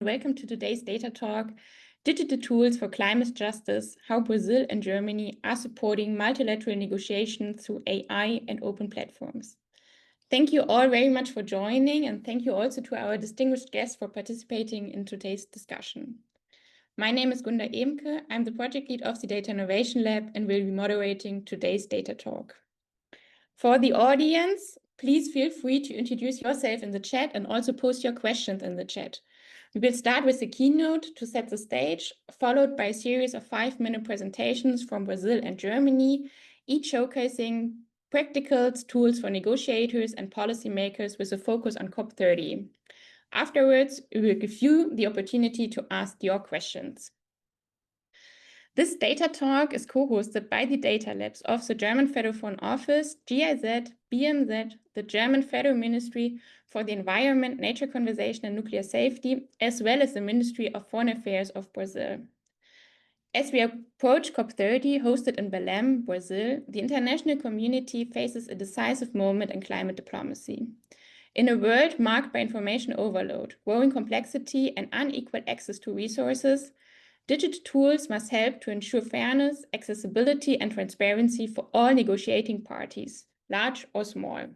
Welcome to today's data talk, Digital Tools for Climate Justice, how Brazil and Germany are supporting multilateral negotiations through AI and open platforms. Thank you all very much for joining, and thank you also to our distinguished guests for participating in today's discussion. My name is Gunda Emke. I'm the project lead of the Data Innovation Lab and will be moderating today's data talk. For the audience, please feel free to introduce yourself in the chat and also post your questions in the chat. We will start with the keynote to set the stage, followed by a series of 5-minute presentations from Brazil and Germany, each showcasing practical tools for negotiators and policymakers with a focus on COP30. Afterwards, we will give you the opportunity to ask your questions. This data talk is co-hosted by the data labs of the German Federal Foreign Office, GIZ, BMZ, the German Federal Ministry for the Environment, Nature Conservation and Nuclear Safety, as well as the Ministry of Foreign Affairs of Brazil. As we approach COP30, hosted in Belém, Brazil, the international community faces a decisive moment in climate diplomacy. In a world marked by information overload, growing complexity, and unequal access to resources, digital tools must help to ensure fairness, accessibility, and transparency for all negotiating parties, large or small.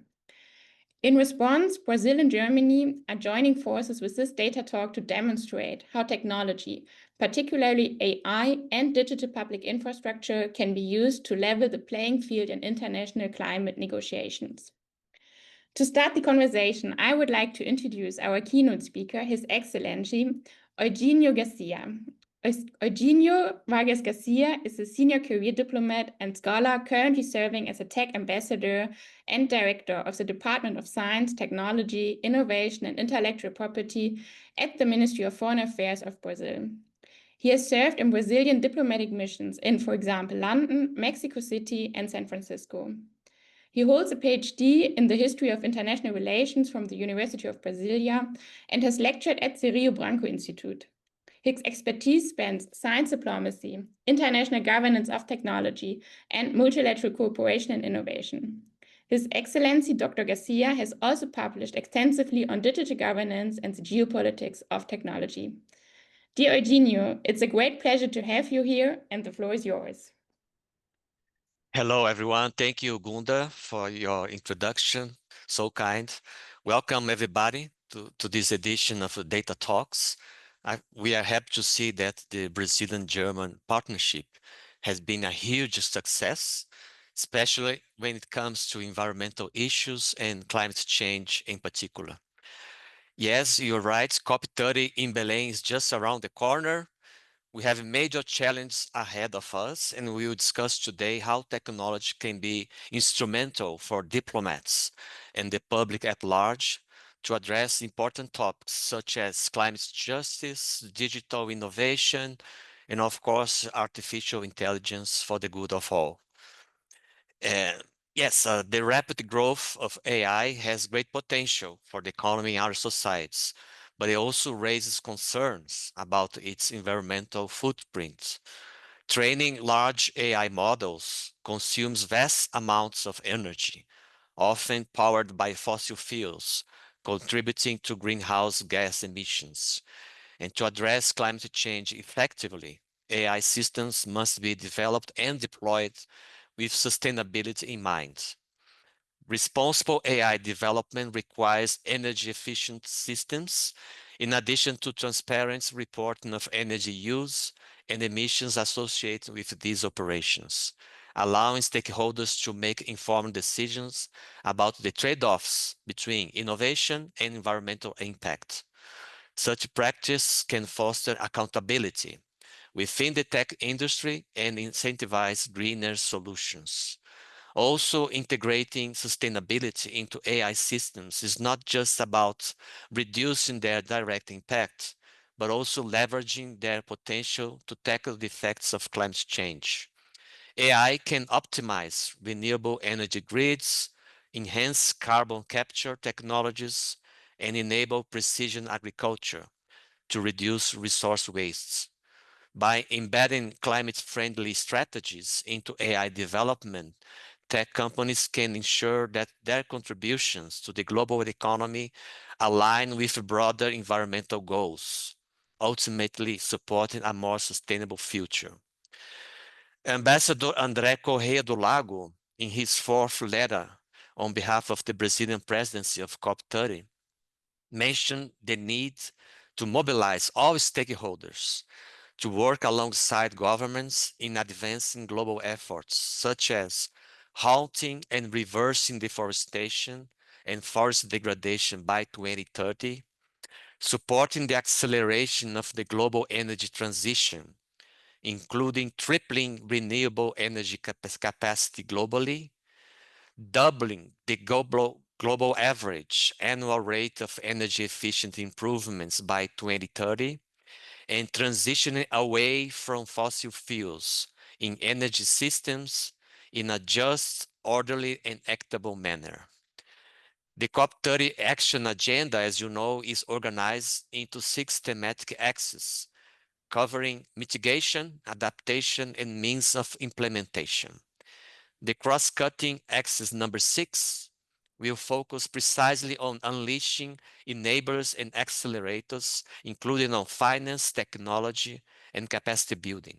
In response, Brazil and Germany are joining forces with this data talk to demonstrate how technology, particularly AI and digital public infrastructure, can be used to level the playing field in international climate negotiations. To start the conversation, I would like to introduce our keynote speaker, His Excellency, Eugenio Garcia. Eugenio Vargas Garcia is a senior career diplomat and scholar currently serving as a tech ambassador and director of the Department of Science, Technology, Innovation and Intellectual Property at the Ministry of Foreign Affairs of Brazil. He has served in Brazilian diplomatic missions in, for example, London, Mexico City, and San Francisco. He holds a PhD in the history of international relations from the University of Brasilia and has lectured at the Rio Branco Institute. His expertise spans science diplomacy, international governance of technology, and multilateral cooperation and innovation. His Excellency Dr. Garcia has also published extensively on digital governance and the geopolitics of technology. Dear Eugenio, it's a great pleasure to have you here, and the floor is yours. Hello, everyone. Thank you, Gunda, for your introduction. So kind. Welcome, everybody, to this edition of the Data Talks. We are happy to see that the Brazilian-German partnership has been a huge success, especially when it comes to environmental issues and climate change in particular. Yes, you're right. COP30 in Belém is just around the corner. We have major challenges ahead of us, and we will discuss today how technology can be instrumental for diplomats and the public at large to address important topics such as climate justice, digital innovation, and of course, artificial intelligence for the good of all. Yes, the rapid growth of AI has great potential for the economy and our societies, but it also raises concerns about its environmental footprint. Training large AI models consumes vast amounts of energy, often powered by fossil fuels, contributing to greenhouse gas emissions. And to address climate change effectively, AI systems must be developed and deployed with sustainability in mind. Responsible AI development requires energy-efficient systems, in addition to transparent reporting of energy use and emissions associated with these operations, allowing stakeholders to make informed decisions about the trade-offs between innovation and environmental impact. Such practice can foster accountability within the tech industry and incentivize greener solutions. Also, integrating sustainability into AI systems is not just about reducing their direct impact, but also leveraging their potential to tackle the effects of climate change. AI can optimize renewable energy grids, enhance carbon capture technologies, and enable precision agriculture to reduce resource wastes. By embedding climate-friendly strategies into AI development, tech companies can ensure that their contributions to the global economy align with broader environmental goals. ultimately supporting a more sustainable future. Ambassador André Correia do Lago, in his fourth letter on behalf of the Brazilian presidency of COP30, mentioned the need to mobilize all stakeholders to work alongside governments in advancing global efforts, such as halting and reversing deforestation and forest degradation by 2030, supporting the acceleration of the global energy transition, including tripling renewable energy capacity globally, doubling the global average annual rate of energy efficient improvements by 2030, and transitioning away from fossil fuels in energy systems in a just, orderly, and equitable manner. The COP30 action agenda, as you know, is organized into 6 thematic axes, covering mitigation, adaptation, and means of implementation. The cross-cutting axis number 6 will focus precisely on unleashing enablers and accelerators, including on finance, technology, and capacity building.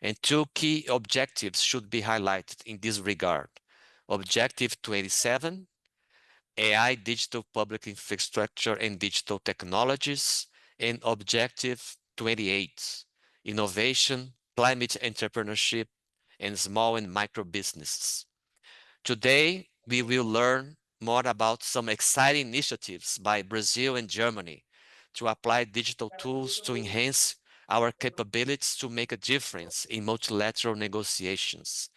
And 2 key objectives should be highlighted in this regard. Objective 27, AI, digital public infrastructure, and digital technologies, and Objective 28, innovation, climate entrepreneurship, and small and micro businesses. Today, we will learn more about some exciting initiatives by Brazil and Germany to apply digital tools to enhance our capabilities to make a difference in multilateral negotiations.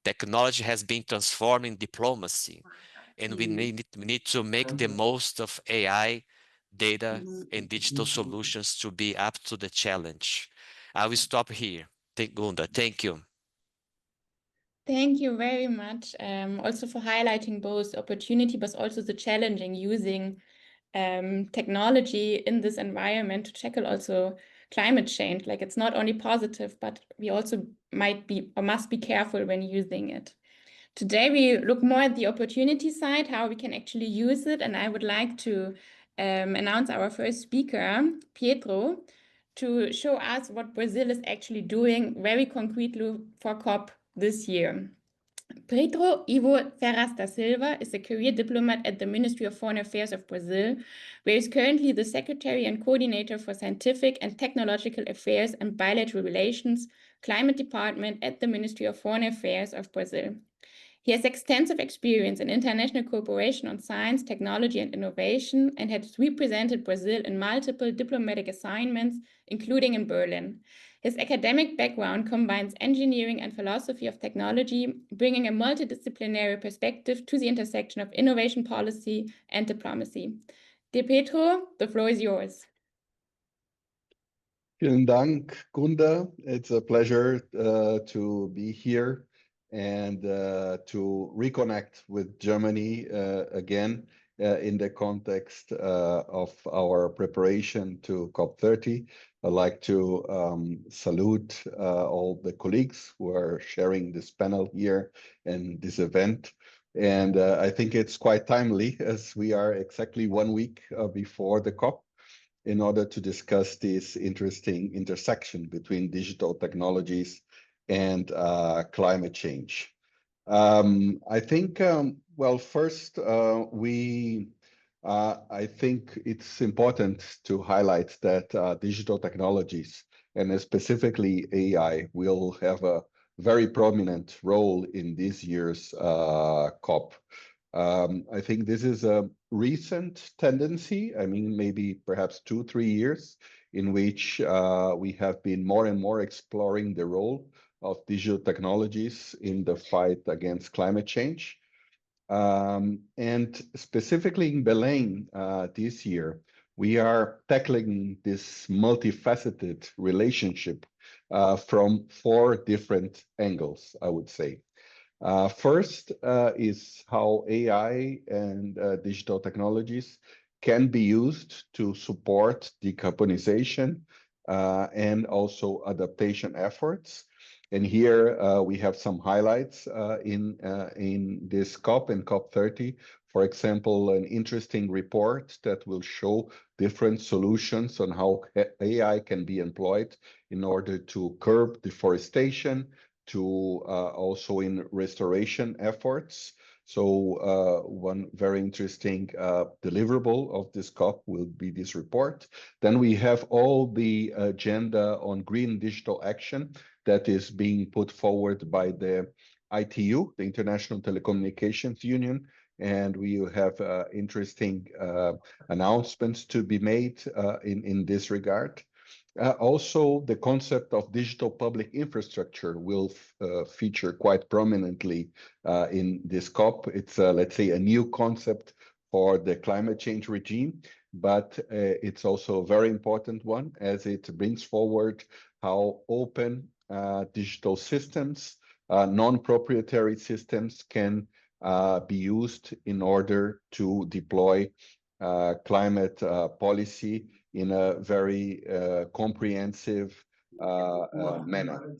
Technology has been transforming diplomacy, and we need to make the most of AI, data, and digital solutions to be up to the challenge. I will stop here. Gunda, thank you. Thank you very much, also for highlighting both opportunity, but also the challenging using technology in this environment to tackle also climate change. Like it's not only positive, but we also might be or must be careful when using it. Today we look more at the opportunity side, how we can actually use it, and I would like to announce our first speaker, Pietro, to show us what Brazil is actually doing very concretely for COP this year. Pedro Ivo Ferraz da Silva is a career diplomat at the Ministry of Foreign Affairs of Brazil, where he is currently the Secretary and Coordinator for Scientific and Technological Affairs and Bilateral Relations, Climate Department at the Ministry of Foreign Affairs of Brazil. He has extensive experience in international cooperation on science, technology, and innovation, and has represented Brazil in multiple diplomatic assignments, including in Berlin. His academic background combines engineering and philosophy of technology, bringing a multidisciplinary perspective to the intersection of innovation policy and diplomacy. Dear Pedro, the floor is yours. Vielen Dank, Gunda. It's a pleasure to be here and to reconnect with Germany again in the context of our preparation to COP30. I'd like to salute all the colleagues who are sharing this panel here and this event. And I think it's quite timely as we are exactly 1 week before the COP in order to discuss this interesting intersection between digital technologies and climate change. I think, well, first, I think it's important to highlight that digital technologies, and specifically AI, will have a very prominent role in this year's COP. I think this is a recent tendency, I mean, maybe perhaps 2-3 years, in which we have been more and more exploring the role of digital technologies in the fight against climate change. And specifically in Belém this year, we are tackling this multifaceted relationship from 4 different angles, I would say. First is how AI and digital technologies can be used to support decarbonization and also adaptation efforts. And here we have some highlights in this COP and COP30. For example, an interesting report that will show different solutions on how AI can be employed in order to curb deforestation, to also in restoration efforts. So one very interesting deliverable of this COP will be this report. Then we have all the agenda on green digital action that is being put forward by the ITU, the International Telecommunications Union, and we have interesting announcements to be made in this regard. Also, the concept of digital public infrastructure will feature quite prominently in this COP. It's, let's say, a new concept for the climate change regime, but it's also a very important one as it brings forward how open digital systems, non-proprietary systems can be used in order to deploy climate policy in a very comprehensive manner.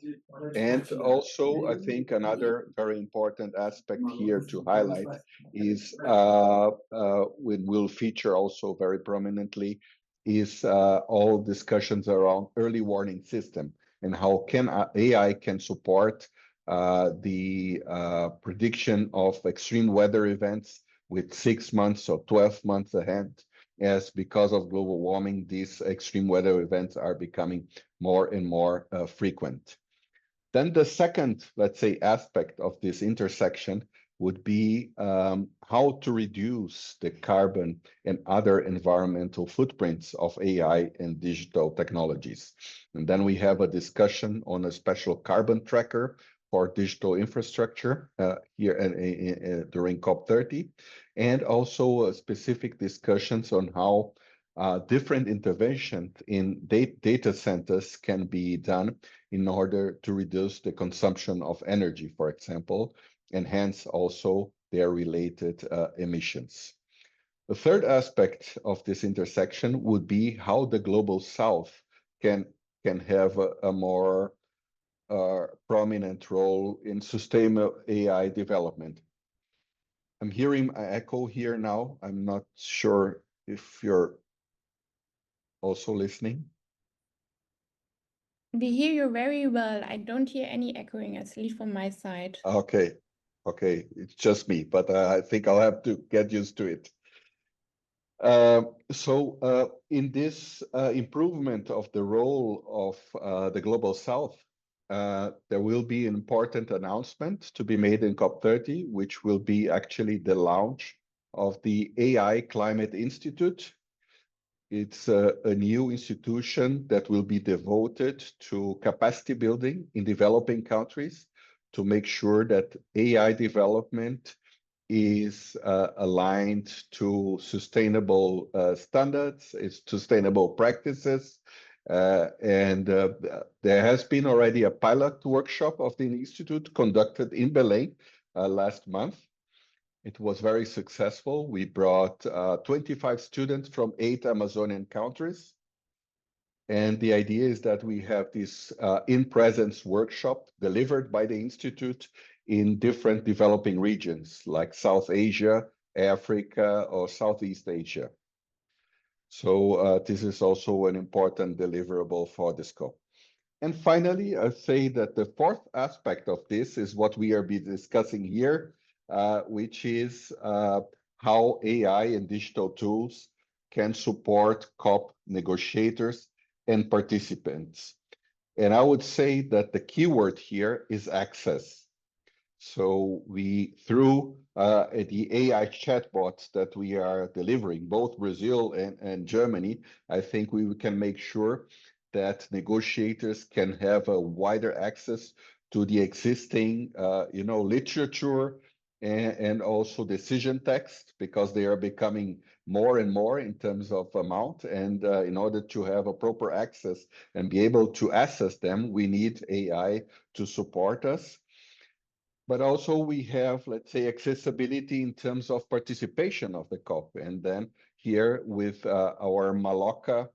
And also, I think another very important aspect here to highlight is will feature also very prominently is all discussions around early warning system and how can AI can support the prediction of extreme weather events with 6 months or 12 months ahead, as because of global warming, these extreme weather events are becoming more and more frequent. Then the second, let's say, aspect of this intersection would be how to reduce the carbon and other environmental footprints of AI and digital technologies. And then we have a discussion on a special carbon tracker for digital infrastructure here during COP30, and also specific discussions on how different interventions in data centers can be done in order to reduce the consumption of energy, for example, and hence also their related emissions. The third aspect of this intersection would be how the global south can have a more prominent role in sustainable AI development. I'm hearing an echo here now. I'm not sure if you're also listening. We hear you very well. I don't hear any echoing, at least from my side. Okay, it's just me, but I think I'll have to get used to it. So in this improvement of the role of the Global South, there will be an important announcement to be made in COP30, which will be actually the launch of the AI Climate Institute. It's a new institution that will be devoted to capacity building in developing countries to make sure that AI development is aligned to sustainable standards, it's sustainable practices. And there has been already a pilot workshop of the Institute conducted in Belém last month. It was very successful. We brought 25 students from 8 Amazonian countries. And the idea is that we have this in-presence workshop delivered by the Institute in different developing regions like South Asia, Africa, or Southeast Asia. So this is also an important deliverable for the scope. And finally, I say that the fourth aspect of this is what we are discussing here, which is how AI and digital tools can support COP negotiators and participants. And I would say that the keyword here is access. So through the AI chatbots that we are delivering, both Brazil and Germany, I think we can make sure that negotiators can have a wider access to the existing, literature and also decision text, because they are becoming more and more in terms of amount. And in order to have a proper access and be able to assess them, we need AI to support us. But also we have, let's say, accessibility in terms of participation of the COP. And then here with our Maloca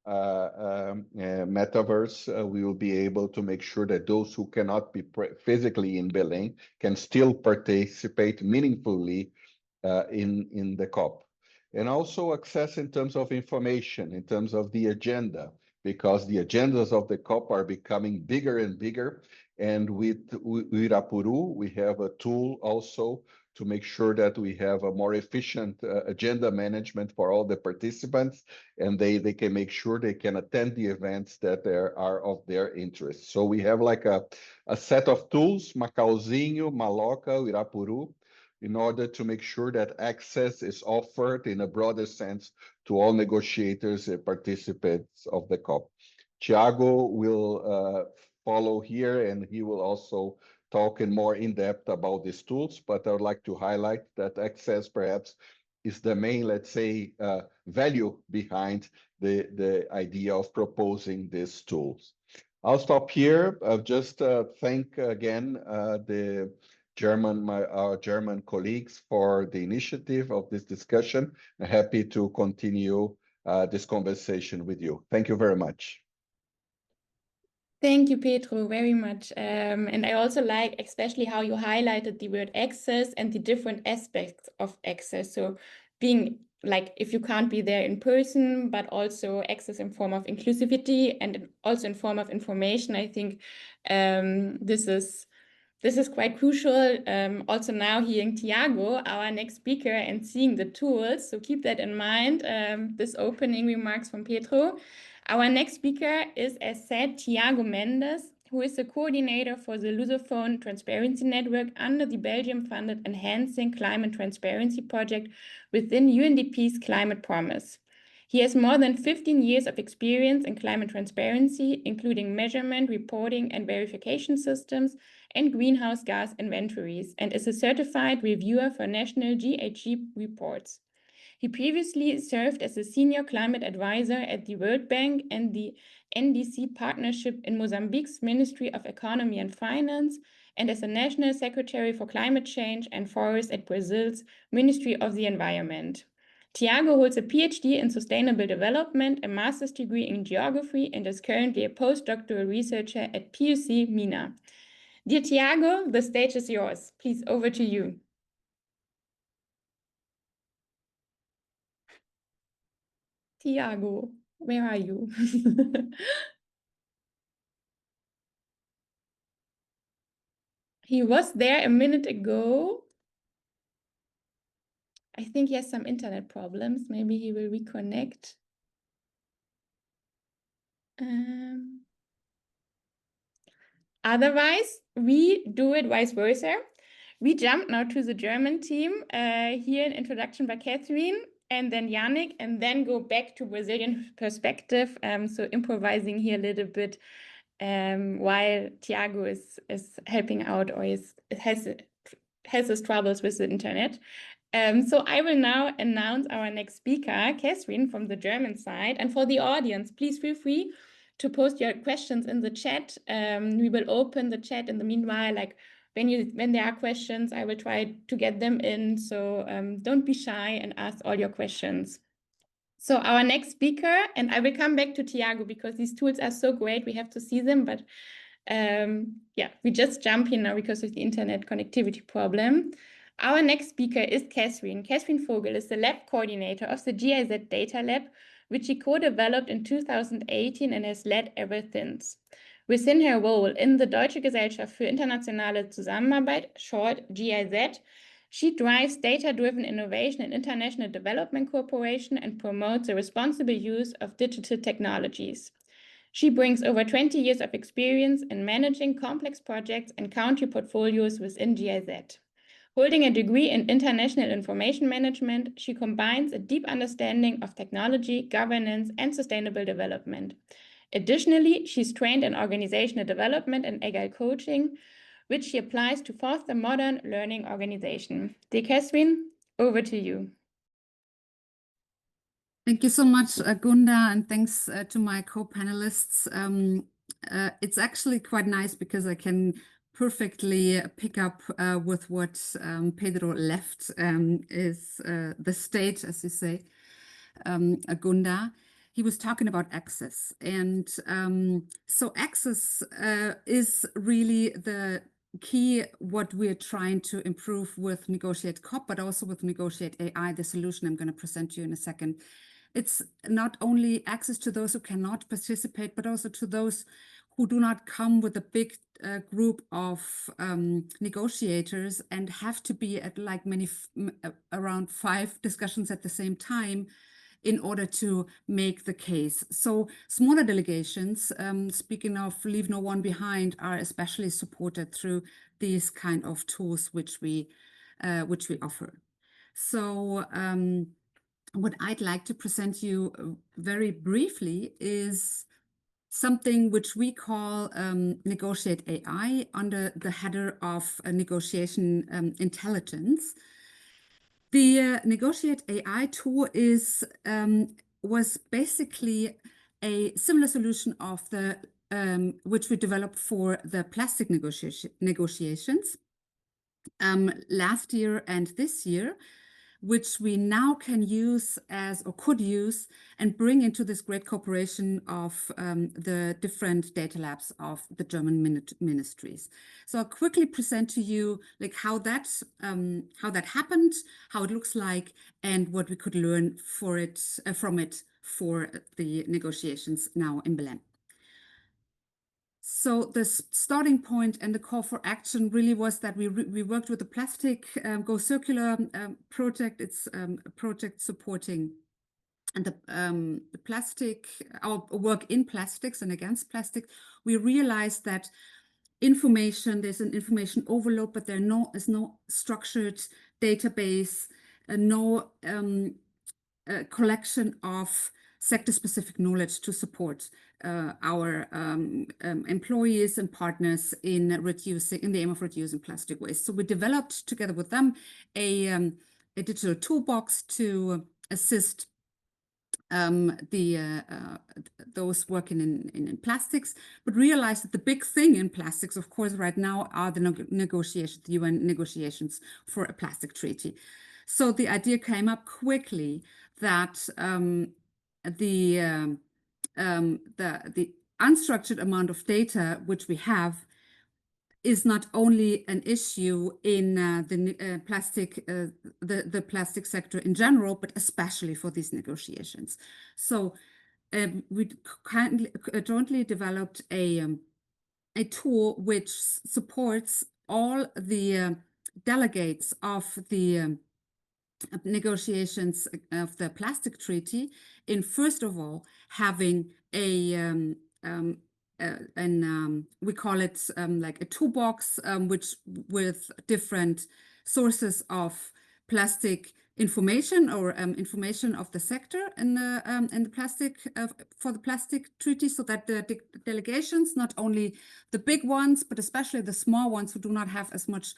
metaverse, we will be able to make sure that those who cannot be physically in Belém can still participate meaningfully in the COP. And also access in terms of information, in terms of the agenda, because the agendas of the COP are becoming bigger and bigger. And with Irapuru, we have a tool also to make sure that we have a more efficient agenda management for all the participants, and they can make sure they can attend the events that are of their interest. So we have like a set of tools, Macauzinho, Maloca, Irapuru, in order to make sure that access is offered in a broader sense to all negotiators and participants of the COP. Thiago will follow here, and he will also talk in more in-depth about these tools, but I would like to highlight that access perhaps is the main, let's say, value behind the idea of proposing these tools. I'll stop here. I'll just thank again our German colleagues for the initiative of this discussion. I'm happy to continue this conversation with you. Thank you very much. Thank you, Pedro, very much. And I also like especially how you highlighted the word access and the different aspects of access. So being like, if you can't be there in person, but also access in form of inclusivity and also in form of information. I think this is quite crucial. Also now hearing Thiago, our next speaker, and seeing the tools. So keep that in mind, this opening remarks from Pedro. Our next speaker is, as said, Thiago Mendes, who is the coordinator for the Lusophone Transparency Network under the Belgium-funded Enhancing Climate Transparency project within UNDP's Climate Promise. He has more than 15 years of experience in climate transparency, including measurement, reporting, and verification systems, and greenhouse gas inventories, and is a certified reviewer for national GHG reports. He previously served as a senior climate advisor at the World Bank and the NDC partnership in Mozambique's Ministry of Economy and Finance, and as a national secretary for climate change and forests at Brazil's Ministry of the Environment. Thiago holds a PhD in sustainable development, a master's degree in geography, and is currently a postdoctoral researcher at PUC Mina. Dear Thiago, the stage is yours. Please, over to you. Thiago, where are you? He was there a minute ago. I think he has some internet problems. Maybe he will reconnect. Otherwise, we do it vice versa. We jump now to the German team. Here an introduction by Catherine, and then Yannick, and then go back to Brazilian perspective. So improvising here a little bit while Thiago is helping out or has his troubles with the internet. So I will now announce our next speaker, Catherine, from the German side. And for the audience, please feel free to post your questions in the chat. We will open the chat in the meanwhile, like when there are questions, I will try to get them in. So don't be shy and ask all your questions. So our next speaker, and I will come back to Thiago because these tools are so great, we have to see them, but yeah, we just jump in now because of the internet connectivity problem. Our next speaker is Catherine. Catherine Vogel is the lab coordinator of the GIZ Data Lab, which she co-developed in 2018 and has led ever since. Within her role in the Deutsche Gesellschaft für internationale Zusammenarbeit, short GIZ, she drives data-driven innovation and international development cooperation and promotes the responsible use of digital technologies. She brings over 20 years of experience in managing complex projects and country portfolios within GIZ. Holding a degree in international information management, she combines a deep understanding of technology, governance, and sustainable development. Additionally, she's trained in organizational development and agile coaching, which she applies to foster modern learning organization. Dear Catherine, over to you. Thank you so much, Gunda, and thanks to my co-panelists. It's actually quite nice because I can perfectly pick up with what Pedro left is the stage, as you say, Gunda. he was talking about access. And so access is really the key, what we're trying to improve with NegotiateCOP, but also with Negotiate AI, the solution I'm going to present to you in a second. It's not only access to those who cannot participate, but also to those who do not come with a big group of negotiators and have to be at like around 5 discussions at the same time in order to make the case. So smaller delegations, speaking of leave no one behind, are especially supported through these kind of tools which we offer. So what I'd like to present you very briefly is something which we call Negotiate AI under the header of negotiation intelligence. The Negotiate AI tool was basically a similar solution of the which we developed for the plastic negotiations last year and this year, which we now can use or could use and bring into this great cooperation of the different data labs of the German ministries. So I'll quickly present to you like how that happened, how it looks like, and what we could learn from it for the negotiations now in Belém. So the starting point and the call for action really was that we worked with the Plastic Go Circular project. It's a project supporting and the plastic, our work in plastics and against plastic. We realized that there's an information overload, but there is no structured database, no collection of sector-specific knowledge to support our employees and partners in the aim of reducing plastic waste. So we developed together with them a digital toolbox to assist those working in plastics, but realized that the big thing in plastics, of course, right now are the negotiations, the UN negotiations for a plastic treaty. So the idea came up quickly that the unstructured amount of data which we have is not only an issue in the plastic sector in general, but especially for these negotiations. So we jointly developed a tool which supports all the delegates of the negotiations of the plastic treaty in, first of all, having we call it like a toolbox which with different sources of plastic information or information of the sector in the plastic for the plastic treaty, so that the delegations, not only the big ones but especially the small ones who do not have as much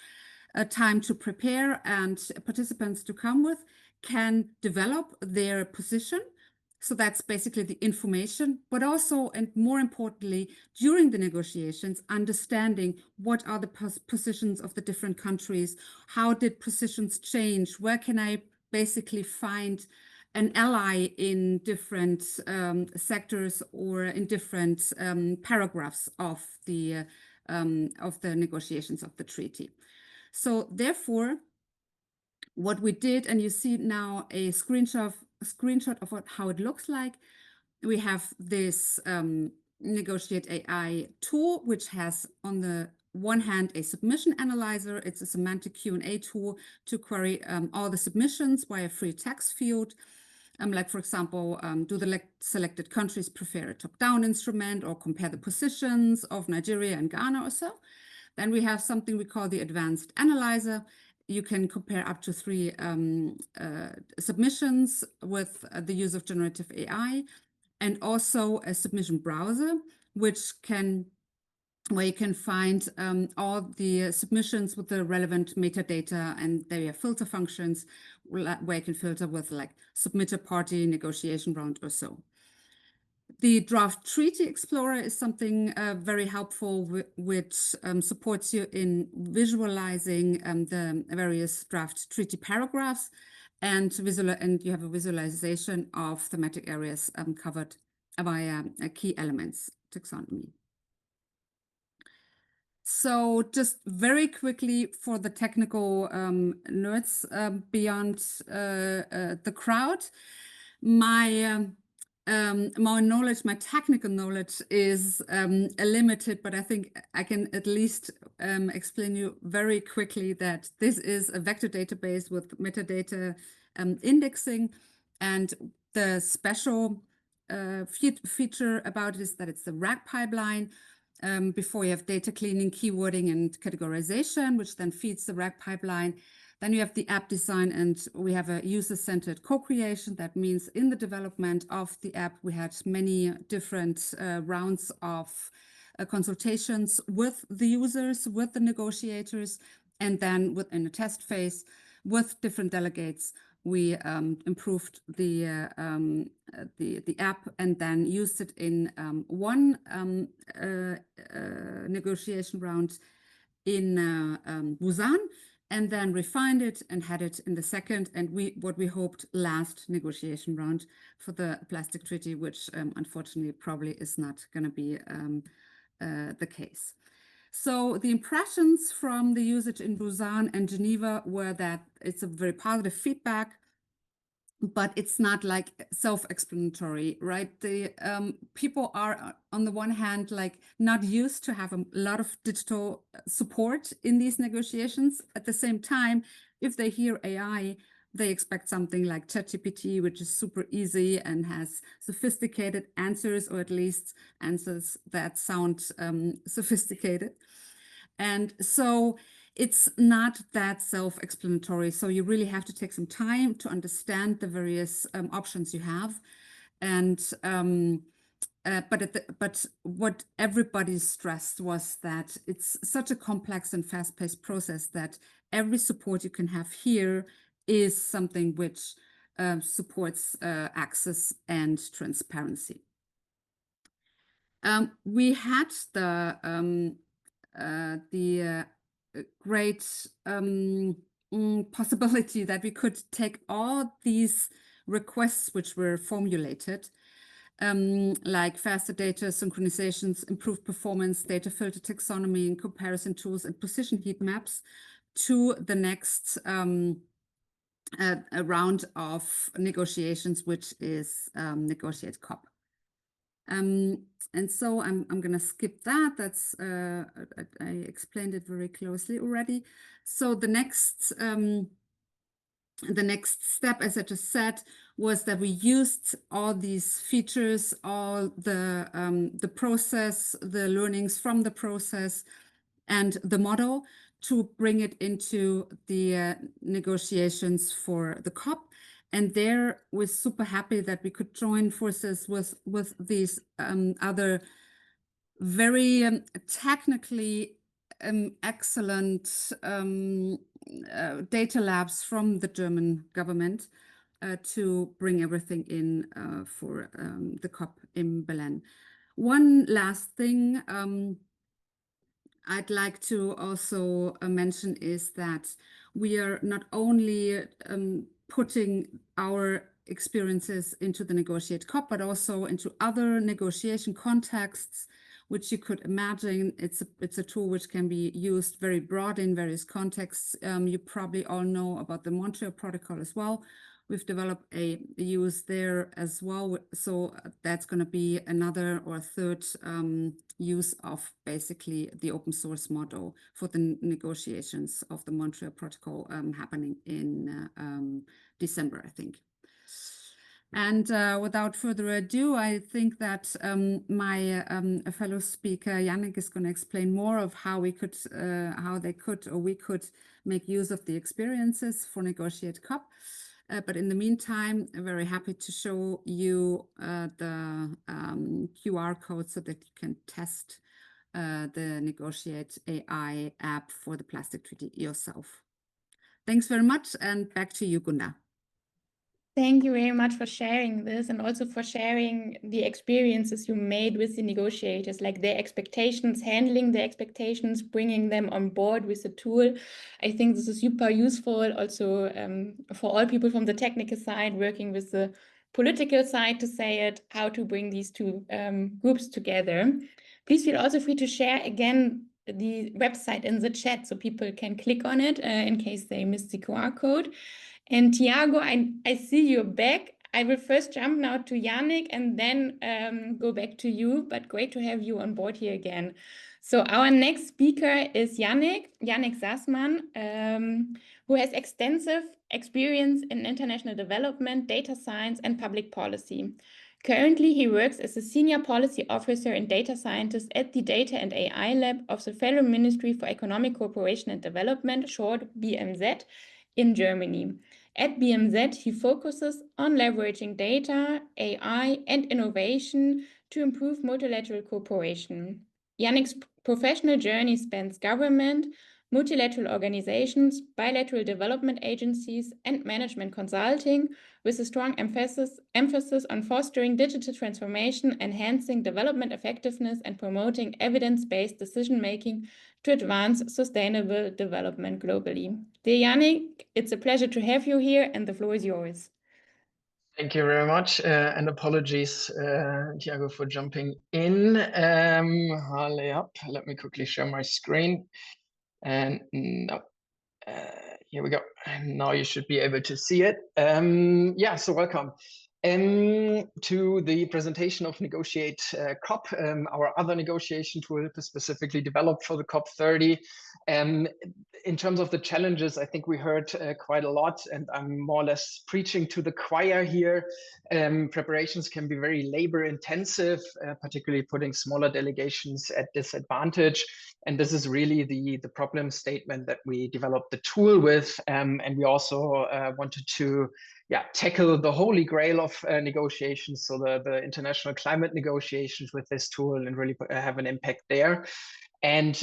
time to prepare and participants to come with, can develop their position. So that's basically the information, but also, and more importantly, during the negotiations, understanding what are the positions of the different countries, how did positions change, where can I basically find an ally in different sectors or in different paragraphs of the negotiations of the treaty. So therefore, what we did, and you see now a screenshot of how it looks like. We have this Negotiate AI tool, which has on the one hand a submission analyzer. It's a semantic Q&A tool to query all the submissions via free text field. Like, for example, do the selected countries prefer a top-down instrument, or compare the positions of Nigeria and Ghana or so? Then we have something we call the advanced analyzer. You can compare up to 3 submissions with the use of generative AI, and also a submission browser, where you can find all the submissions with the relevant metadata, and there you have filter functions where you can filter with like submitter party, negotiation round or so. The Draft Treaty Explorer is something very helpful, which supports you in visualizing the various draft treaty paragraphs and you have a visualization of thematic areas covered via key elements taxonomy. So just very quickly for the technical nerds beyond the crowd, my knowledge, my technical knowledge is limited, but I think I can at least explain you very quickly that this is a vector database with metadata indexing, and the special feature about it is that it's a RAG pipeline. Before you have data cleaning, keywording, and categorization, which then feeds the RAG pipeline. Then you have the app design, and we have a user-centered co-creation. That means in the development of the app, we had many different rounds of consultations with the users, with the negotiators, and then within a test phase with different delegates, we improved the app and then used it in one negotiation round in Busan, and then refined it and had it in the second and what we hoped last negotiation round for the plastic treaty, which unfortunately probably is not going to be the case. So the impressions from the usage in Busan and Geneva were that it's a very positive feedback, but it's not like self-explanatory, right? The people are on the one hand like not used to have a lot of digital support in these negotiations. At the same time, if they hear AI, they expect something like ChatGPT, which is super easy and has sophisticated answers, or at least answers that sound sophisticated. And so it's not that self-explanatory. So you really have to take some time to understand the various options you have. And but what everybody stressed was that it's such a complex and fast-paced process that every support you can have here is something which supports access and transparency. We had the great possibility that we could take all these requests which were formulated, like faster data synchronizations, improved performance, data filter taxonomy, and comparison tools, and position heat maps, to the next a round of negotiations, which is NegotiateCOP. And so I'm going to skip that. That's I explained it very closely already. So the next step, as I just said, was that we used all these features, all the process, the learnings from the process, and the model to bring it into the negotiations for the COP. And there we're super happy that we could join forces with these other very technically excellent data labs from the German government to bring everything in for the COP in Belém. One last thing I'd like to also mention is that we are not only putting our experiences into the NegotiateCOP, but also into other negotiation contexts, which you could imagine. It's a tool which can be used very broad in various contexts. You probably all know about the Montreal Protocol as well. We've developed a use there as well. So that's going to be another or third use of basically the open source model for the negotiations of the Montreal Protocol happening in December, I think. And without further ado, I think that my fellow speaker, Yannick, is going to explain more of how we could, we could make use of the experiences for NegotiateCOP. But in the meantime, I'm very happy to show you the QR code so that you can test the Negotiate AI app for the plastic treaty yourself. Thanks very much, and back to you, Gunda. Thank you very much for sharing this and also for sharing the experiences you made with the negotiators, like their expectations, handling their expectations, bringing them on board with the tool. I think this is super useful also for all people from the technical side, working with the political side, to say it, how to bring these two groups together. Please feel also free to share again the website in the chat so people can click on it in case they missed the QR code. And Tiago, I see you're back. I will first jump now to Yannick and then go back to you, but great to have you on board here again. So our next speaker is Yannick Sassmann, who has extensive experience in international development, data science, and public policy. Currently, he works as a senior policy officer and data scientist at the Data and AI Lab of the Federal Ministry for Economic Cooperation and Development, short BMZ, in Germany. At BMZ, he focuses on leveraging data, AI, and innovation to improve multilateral cooperation. Yannick's professional journey spans government, multilateral organizations, bilateral development agencies, and management consulting, with a strong emphasis on fostering digital transformation, enhancing development effectiveness, and promoting evidence-based decision-making to advance sustainable development globally. Dear Yannick, it's a pleasure to have you here, and the floor is yours. Thank you very much, and apologies, Tiago, for jumping in. Let me quickly share my screen. And no, here we go. And now you should be able to see it. Yeah, so welcome to the presentation of NegotiateCOP, our other negotiation tool specifically developed for the COP30. In terms of the challenges, I think we heard quite a lot, and I'm more or less preaching to the choir here. Preparations can be very labor intensive, particularly putting smaller delegations at disadvantage. And this is really the problem statement that we developed the tool with. And we also wanted to tackle the holy grail of negotiations, so the international climate negotiations with this tool, and really have an impact there. And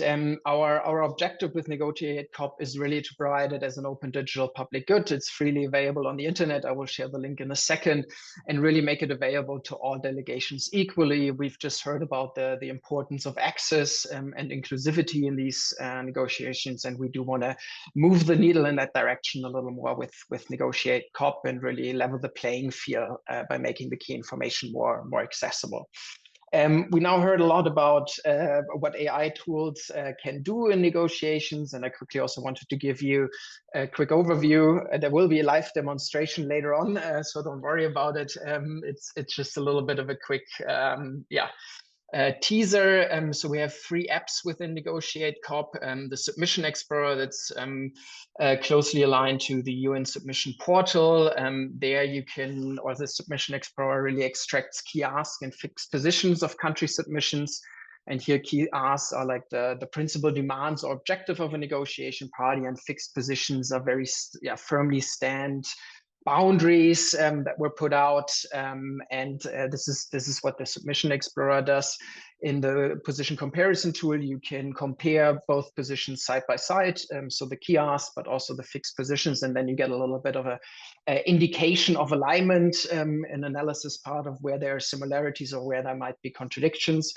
our objective with NegotiateCOP is really to provide it as an open digital public good. It's freely available on the internet. I will share the link in a second, and really make it available to all delegations equally. We've just heard about the importance of access and inclusivity in these negotiations, and we do want to move the needle in that direction a little more with NegotiateCOP, and really level the playing field by making the key information more accessible. We now heard a lot about what AI tools can do in negotiations, and I quickly also wanted to give you a quick overview. There will be a live demonstration later on, so don't worry about it. It's just a little bit of a quick teaser. So we have 3 apps within NegotiateCOP. The Submission Explorer, that's closely aligned to the UN submission portal. There you can, or the Submission Explorer really extracts key asks and fixed positions of country submissions. And here key asks are like the principal demands or objective of a negotiation party, and fixed positions are very firmly stand boundaries that were put out, and this is what the Submission Explorer does. In the position comparison tool, you can compare both positions side by side, so the key asks, but also the fixed positions, and then you get a little bit of a indication of alignment, an analysis part of where there are similarities or where there might be contradictions.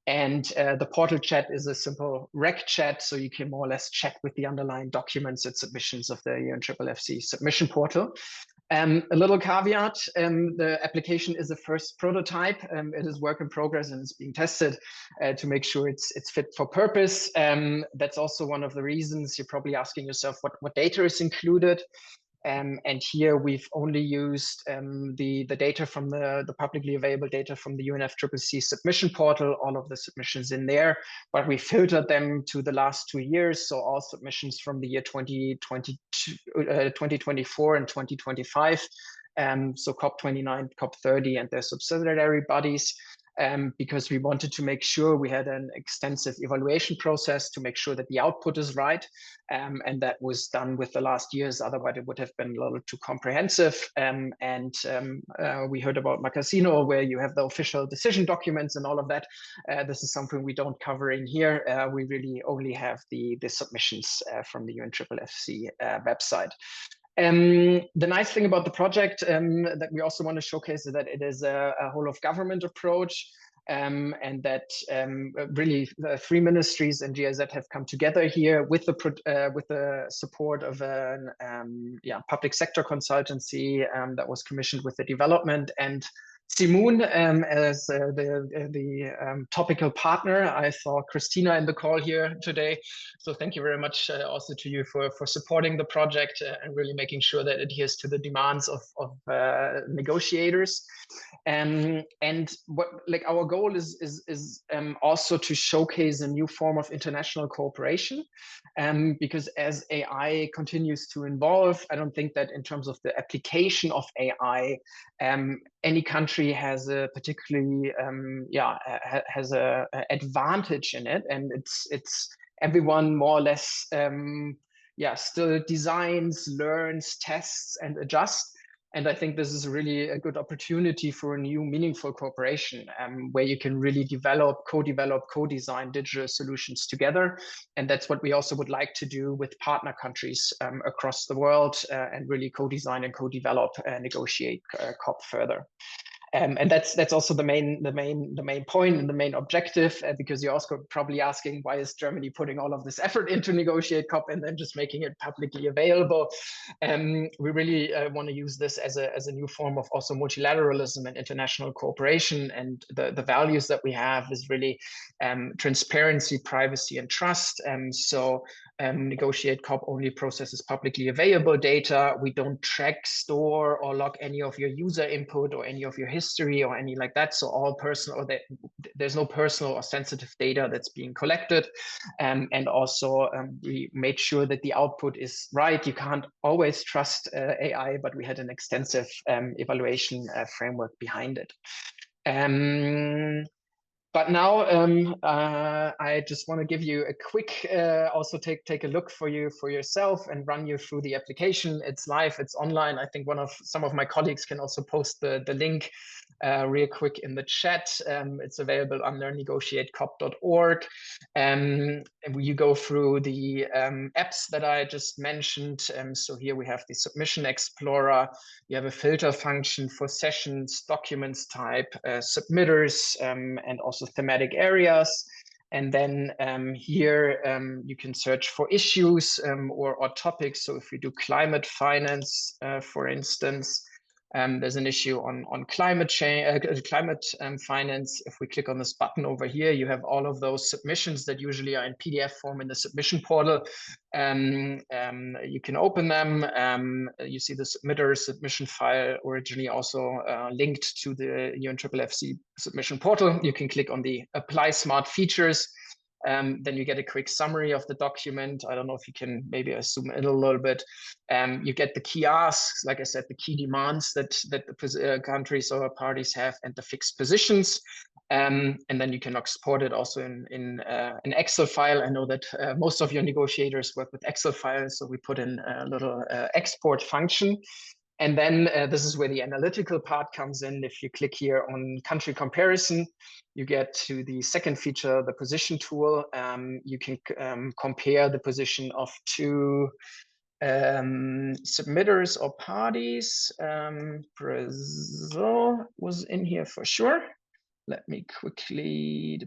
And the portal chat is a simple rec chat, so you can more or less chat with the underlying documents and submissions of the UNFFC submission portal. A little caveat, the application is a first prototype. It is work in progress, and it's being tested to make sure it's fit for purpose. That's also one of the reasons you're probably asking yourself what data is included. And here we've only used the data from the publicly available data from the UNFCCC submission portal, all of the submissions in there, but we filtered them to the last 2 years. So all submissions from the year 2024 and 2025. So COP29, COP30 and their subsidiary bodies. Because we wanted to make sure we had an extensive evaluation process to make sure that the output is right. And that was done with the last years, otherwise it would have been a little too comprehensive. We heard about Macasino, where you have the official decision documents and all of that. This is something we don't cover in here. We really only have the submissions from the UNFFC website. The nice thing about the project that we also want to showcase is that it is a whole of government approach, and that really 3 ministries and GIZ have come together here with the support of a public sector consultancy that was commissioned with the development, and Simone as the topical partner. I saw Christina in the call here today, so thank you very much also to you for supporting the project and really making sure that it adheres to the demands of negotiators. And what our goal is also to showcase a new form of international cooperation, because as AI continues to evolve, I don't think that in terms of the application of AI, any country has a particularly has a advantage in it, and it's everyone more or less still designs, learns, tests, and adjusts. And I think this is really a good opportunity for a new meaningful cooperation, where you can really co-develop, co-design digital solutions together. And that's what we also would like to do with partner countries across the world, and really co-design and co-develop NegotiateCOP further. And that's also the main point and the main objective, because you're also probably asking, why is Germany putting all of this effort into NegotiateCOP and then just making it publicly available? We really want to use this as a new form of also multilateralism and international cooperation. And the values that we have is really transparency, privacy, and trust. So NegotiateCOP only processes publicly available data. We don't track, store, or log any of your user input or any of your history or any like that. So all personal, or there's no personal or sensitive data that's being collected. And also we made sure that the output is right. You can't always trust AI, but we had an extensive evaluation framework behind it. But now I just want to give you a quick, also take a look for yourself and run you through the application. It's live, it's online. I think some of my colleagues can also post the link real quick in the chat. It's available under negotiatecop.org. And you go through the apps that I just mentioned. So here we have the Submission Explorer. You have a filter function for sessions, documents type, submitters, and also thematic areas. And then here you can search for issues or topics. So if we do climate finance, for instance, there's an issue on climate change, climate finance. If we click on this button over here, you have all of those submissions that usually are in PDF form in the submission portal. You can open them. You see the submission file originally also linked to the UNFFC submission portal. You can click on the Apply Smart Features. Then you get a quick summary of the document. I don't know if you can maybe zoom in a little bit. You get the key asks, like I said, the key demands that the countries or parties have, and the fixed positions. And then you can export it also in an Excel file. I know that most of your negotiators work with Excel files, so we put in a little export function. And then this is where the analytical part comes in. If you click here on country comparison, you get to the second feature, the position tool. You can compare the position of 2 submitters or parties. Brazil was in here for sure. Let me quickly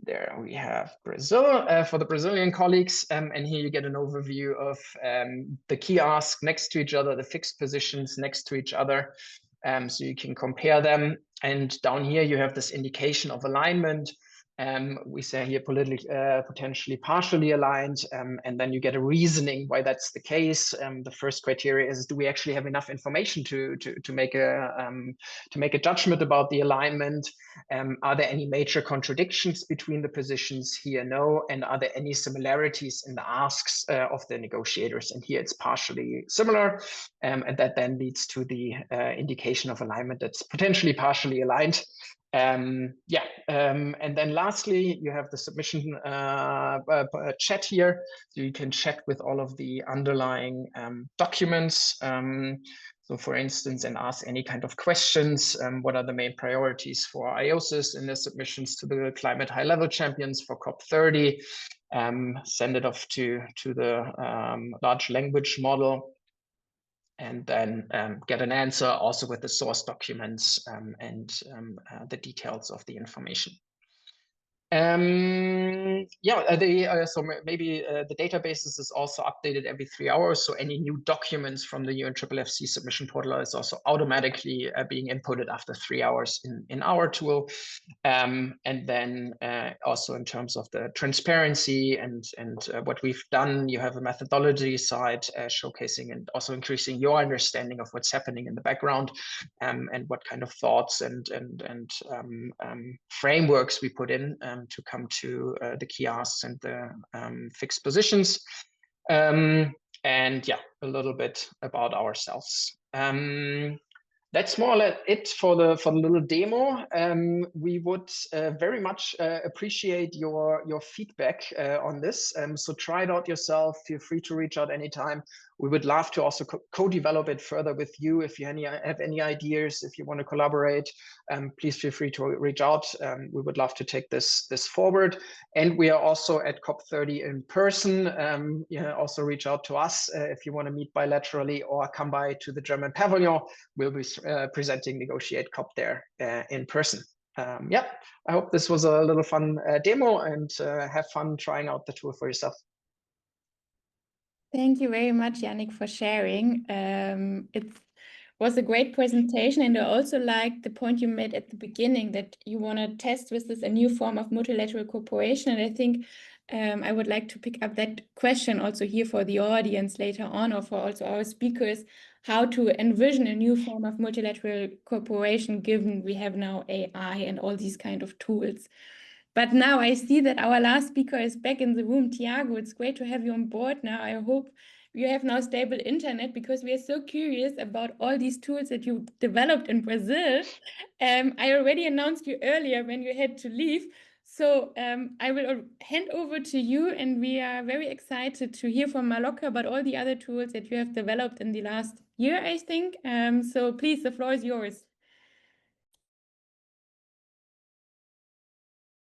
There we have Brazil for the Brazilian colleagues. And here you get an overview of the key asks next to each other, the fixed positions next to each other. So you can compare them. And down here you have this indication of alignment. We say here potentially partially aligned, and then you get a reasoning why that's the case. The first criteria is, do we actually have enough information to make a judgment about the alignment? Are there any major contradictions between the positions? Here, no. And are there any similarities in the asks of the negotiators? And here it's partially similar, and that then leads to the indication of alignment that's potentially partially aligned. And then lastly, you have the submission chat here. So you can chat with all of the underlying documents. So for instance, and ask any kind of questions. What are the main priorities for IOSIS in the submissions to the climate high-level champions for COP30? send it off to the large language model, and then get an answer also with the source documents and the details of the information. Yeah, so maybe the databases is also updated every 3 hours. So any new documents from the UNFFC submission portal is also automatically being inputted after 3 hours in our tool. And then also in terms of the transparency and what we've done, you have a methodology side showcasing and also increasing your understanding of what's happening in the background, and what kind of thoughts and frameworks we put in to come to the key asks and the fixed positions. And yeah, a little bit about ourselves. That's more or less it for the little demo. We would very much appreciate your feedback on this. So try it out yourself. Feel free to reach out anytime. We would love to also co-develop it further with you. If you have any ideas, if you want to collaborate, please feel free to reach out. We would love to take this forward. And we are also at COP30 in person. Also reach out to us if you want to meet bilaterally or come by to the German pavilion. We'll be presenting NegotiateCOP there in person. Yeah, I hope this was a little fun demo, and have fun trying out the tool for yourself. Thank you very much, Yannick, for sharing. It was a great presentation, and I also liked the point you made at the beginning that you want to test with this a new form of multilateral cooperation. And I think I would like to pick up that question also here for the audience later on, or for also our speakers, how to envision a new form of multilateral cooperation given we have now AI and all these kind of tools. But now I see that our last speaker is back in the room. Tiago, it's great to have you on board now. I hope you have now stable internet, because we are so curious about all these tools that you developed in Brazil. I already announced you earlier when you had to leave. So I will hand over to you, and we are very excited to hear from Maloka about all the other tools that you have developed in the last year, I think. So please, the floor is yours.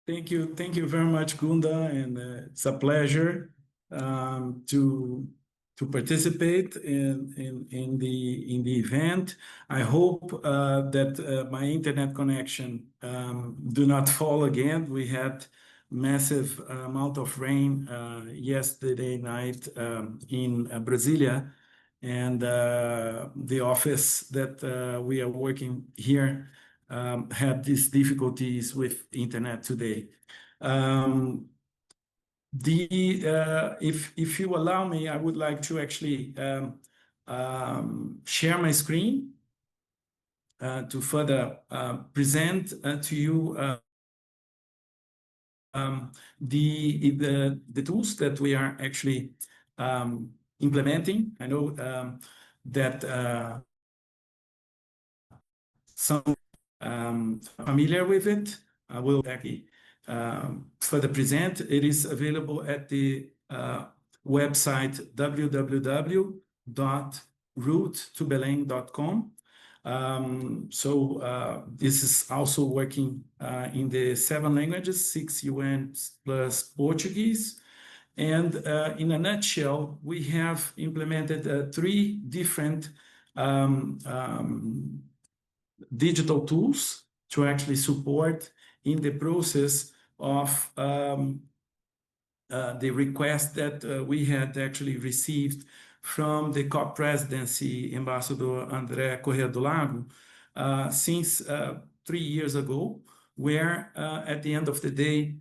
Thank you very much, Gunda, and it's a pleasure to participate in the event. I hope that my internet connection do not fall again. We had massive amount of rain yesterday night in Brasilia, and the office that we are working here had these difficulties with internet today. If you allow me, I would like to actually share my screen to further present to you the tools that we are actually implementing. I know that some familiar with it. I will actually further present. It is available at the website www.routetobelém.com. So this is also working in the 7 languages, 6 UN plus Portuguese. And in a nutshell, we have implemented 3 different digital tools to actually support in the process of the request that we had actually received from the COP presidency, Ambassador André Corrêa do Lago, since 3 years ago, where at the end of the day,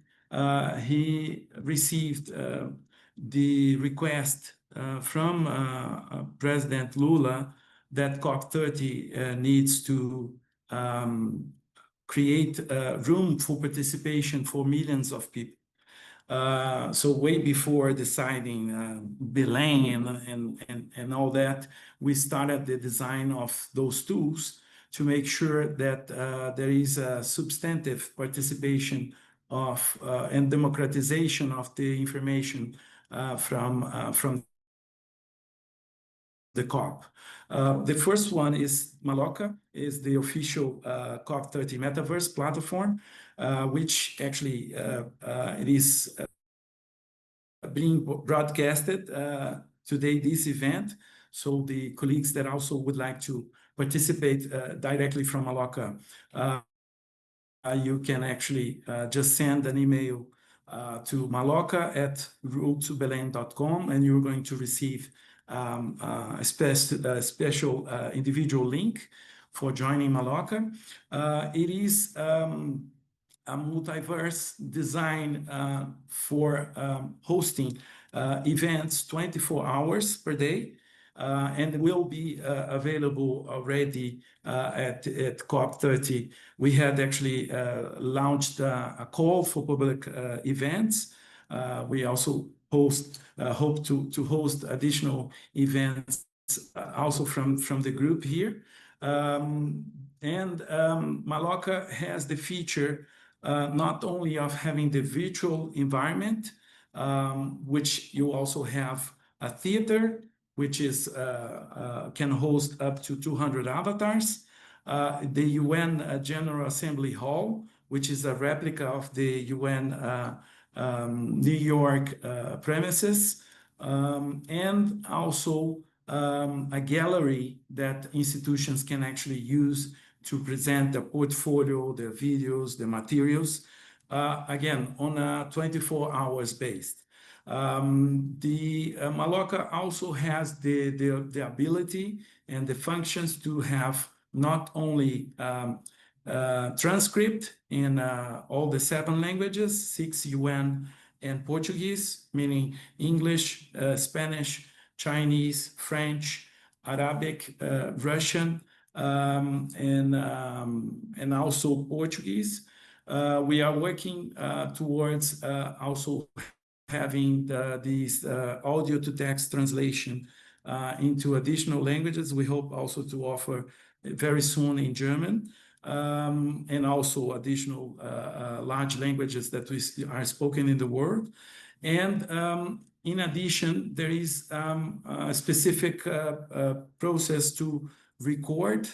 he received the request from President Lula that COP30 needs to create room for participation for millions of people. So way before deciding Belém and all that, we started the design of those tools to make sure that there is a substantive participation of and democratization of the information from the COP. The first one is Maloka, is the official COP30 Metaverse platform, which actually it is being broadcasted today, this event. So the colleagues that also would like to participate directly from Maloca, you can actually just send an email to maloca@roadtobelém.com, and you're going to receive a special individual link for joining Maloca. It is a multiverse design for hosting events 24 hours per day, and will be available already at COP30. We had actually launched a call for public events. We also hope to host additional events also from the group here. Maloca has the feature not only of having the virtual environment, which you also have a theater, which is can host up to 200 avatars, the UN General Assembly Hall, which is a replica of the UN New York premises, and also a gallery that institutions can actually use to present their portfolio, their videos, their materials, again, on a 24 hours based. The Maloca also has the ability and the functions to have not only transcript in all the 7 languages, 6 UN and Portuguese, meaning English, Spanish, Chinese, French, Arabic, Russian, and also Portuguese. We are working towards also having these audio to text translation into additional languages. We hope also to offer very soon in German, and also additional large languages that are spoken in the world. And in addition, there is a specific process to record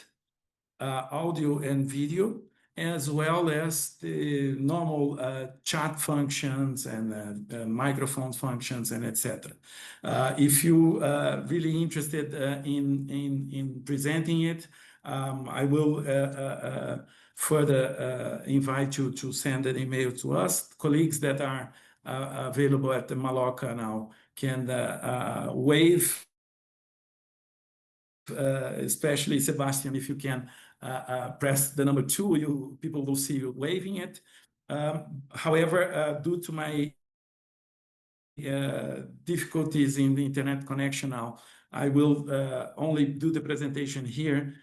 audio and video, as well as the normal chat functions and microphone functions and etc. If you are really interested in presenting it, I will further invite you to send an email to us. Colleagues that are available at the Maloca now can wave, especially Sebastian, if you can press the number 2, people will see you waving it. However, due to my difficulties in the internet connection now, I will only do the presentation here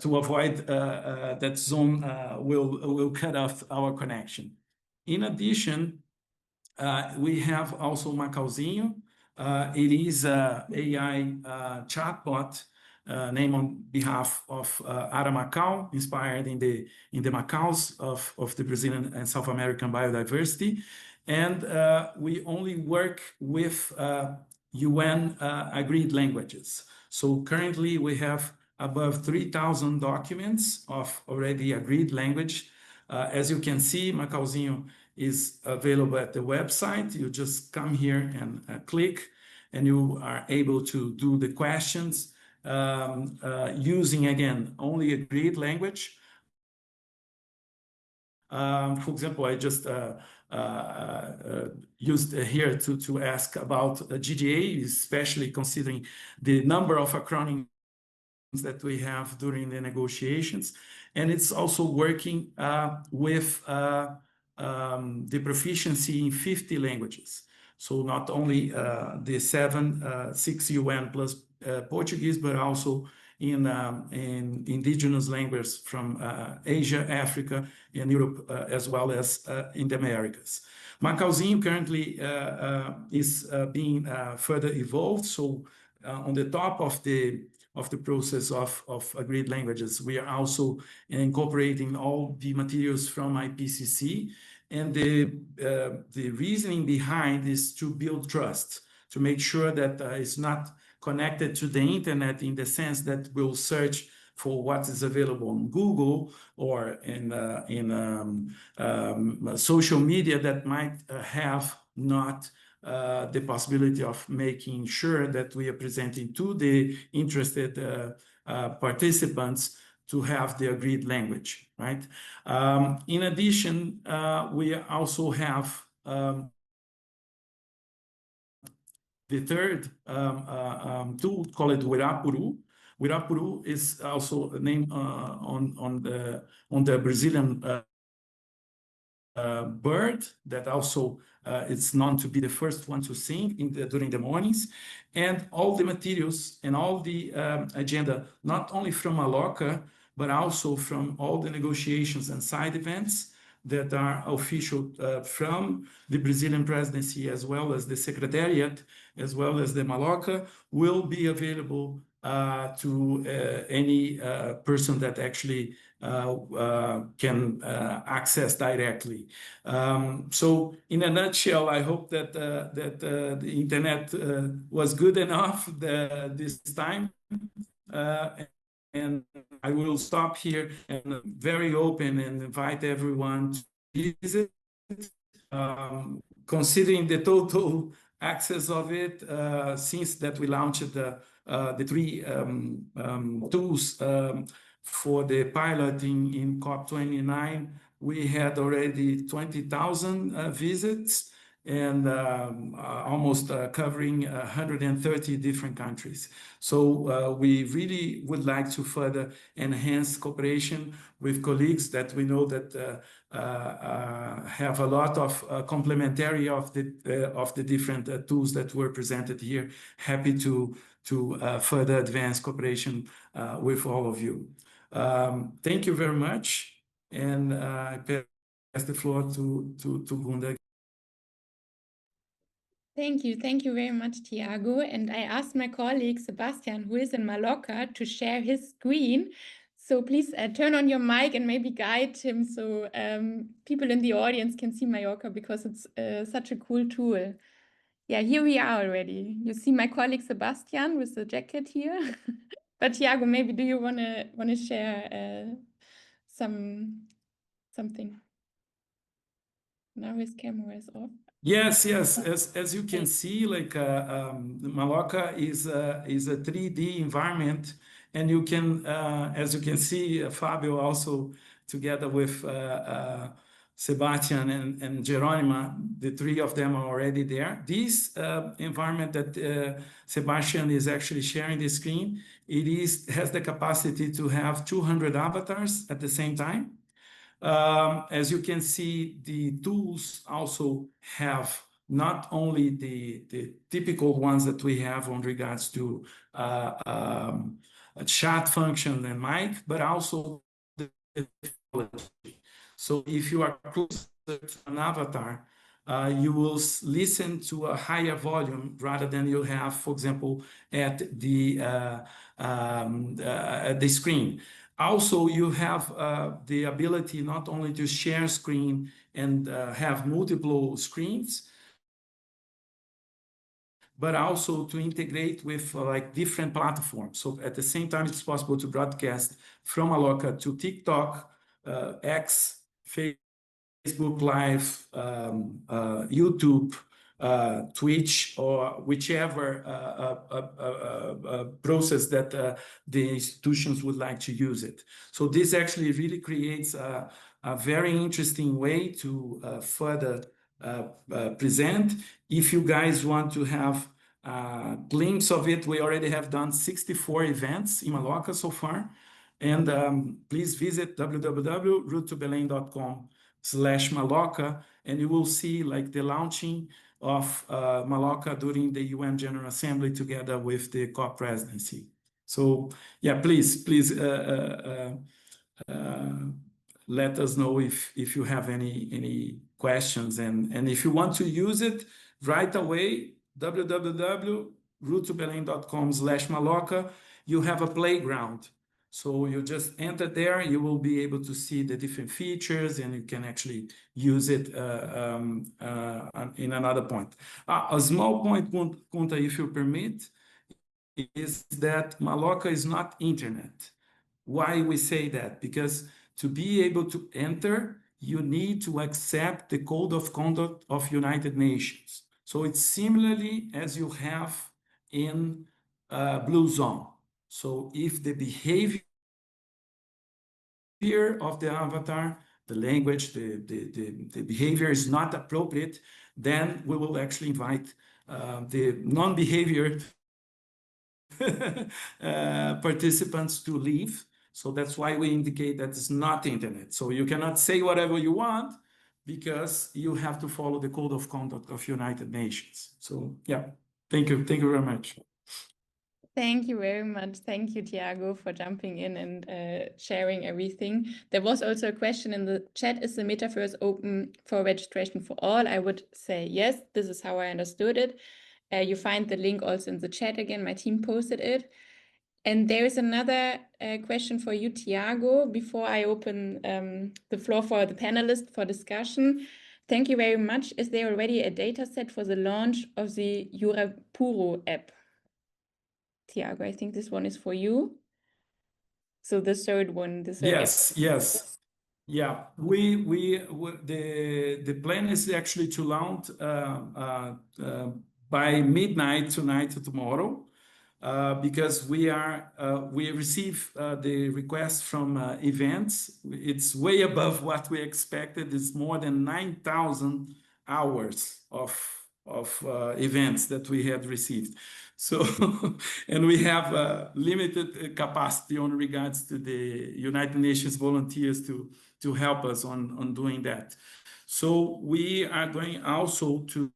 to avoid that Zoom will cut off our connection. In addition, we have also Macauzinho. It is an AI chatbot named on behalf of Ara Macau, inspired in the Macaus of the Brazilian and South American biodiversity. And we only work with UN agreed languages. So currently we have above 3,000 documents of already agreed language. As you can see, Macauzinho is available at the website. You just come here and click, and you are able to do the questions using, again, only agreed language. For example, I just used here to ask about GDA, especially considering the number of acronyms that we have during the negotiations. And it's also working with the proficiency in 50 languages. So not only the 6 UN plus Portuguese, but also in indigenous languages from Asia, Africa, and Europe, as well as in the Americas. Macauzinho currently is being further evolved. So on the top of the process of agreed languages, we are also incorporating all the materials from IPCC. And the reasoning behind is to build trust, to make sure that it's not connected to the internet in the sense that we'll search for what is available on Google or in social media that might have not the possibility of making sure that we are presenting to the interested participants to have the agreed language, right? In addition, we also have the third tool called Wirapuru. Wirapuru is also a name on the Brazilian bird that also it's known to be the first one to sing during the mornings, and all the materials and all the agenda, not only from Maloca, but also from all the negotiations and side events that are official from the Brazilian presidency, as well as the Secretariat, as well as the Maloca, will be available to any person that actually can access directly. So in a nutshell, I hope that the internet was good enough this time. And I will stop here and very open and invite everyone to visit. Considering the total access of it, since that we launched the three tools for the piloting in COP29, we had already 20,000 visits and almost covering 130 different countries. So we really would like to further enhance cooperation with colleagues that we know that have a lot of complementary of the different tools that were presented here. Happy to further advance cooperation with all of you. Thank you very much, and I pass the floor to Gunda. Thank you very much, Tiago. And I asked my colleague Sebastian, who is in Mallorca, to share his screen. So please turn on your mic and maybe guide him so people in the audience can see Mallorca, because it's such a cool tool. Yeah, here we are already. You see my colleague Sebastian with the jacket here. But Tiago, maybe do you wanna share something? Now his camera is off. Yes. As you can see, like Mallorca is a 3D environment, and you can, as you can see, Fabio also together with Sebastian and Geronima, the three of them are already there. This environment that Sebastian is actually sharing the screen, has the capacity to have 200 avatars at the same time. As you can see, the tools also have not only the typical ones that we have on regards to a chat function and mic, but also the technology. So if you are closer to an avatar, you will listen to a higher volume rather than you have, for example, at the screen. Also, you have the ability not only to share screen and have multiple screens, but also to integrate with like different platforms. So at the same time, it's possible to broadcast from Mallorca to TikTok, X, Facebook Live, YouTube, Twitch, or whichever process that the institutions would like to use it. So this actually really creates a very interesting way to further present. If you guys want to have a glimpse of it, we already have done 64 events in Mallorca so far. And please visit www.routetobelém.com/Mallorca, and you will see like the launching of Mallorca during the UN General Assembly together with the COP presidency. So yeah, please let us know if you have any questions, and if you want to use it right away, www.routetobelém.com/Mallorca, you have a playground. So you just enter there, you will be able to see the different features, and you can actually use it in another point. A small point, Kunta, if you permit, is that Mallorca is not internet. Why we say that? Because to be able to enter, you need to accept the Code of Conduct of United Nations. So it's similarly as you have in Blue Zone. So if the behavior of the avatar, the language, the behavior is not appropriate, then we will actually invite the non-behavior participants to leave. So that's why we indicate that it's not internet. So you cannot say whatever you want because you have to follow the code of conduct of United Nations. So yeah, thank you very much. Thank you very much. Thank you, Tiago, for jumping in and sharing everything. There was also a question in the chat, is the metaverse open for registration for all? I would say yes, this is how I understood it. You find the link also in the chat again, my team posted it. And there is another question for you, Tiago, before I open the floor for the panelists for discussion. Thank you very much. Is there already a data set for the launch of the Jurapuro app? Tiago, I think this one is for you. So the third one, the third Yes, app. yes. Yeah, the plan is actually to launch by midnight tonight to tomorrow, because we receive the request from events. It's way above what we expected. It's more than 9,000 hours of events that we had received. So, and we have limited capacity on regards to the United Nations volunteers to help us on doing that. So we are going also to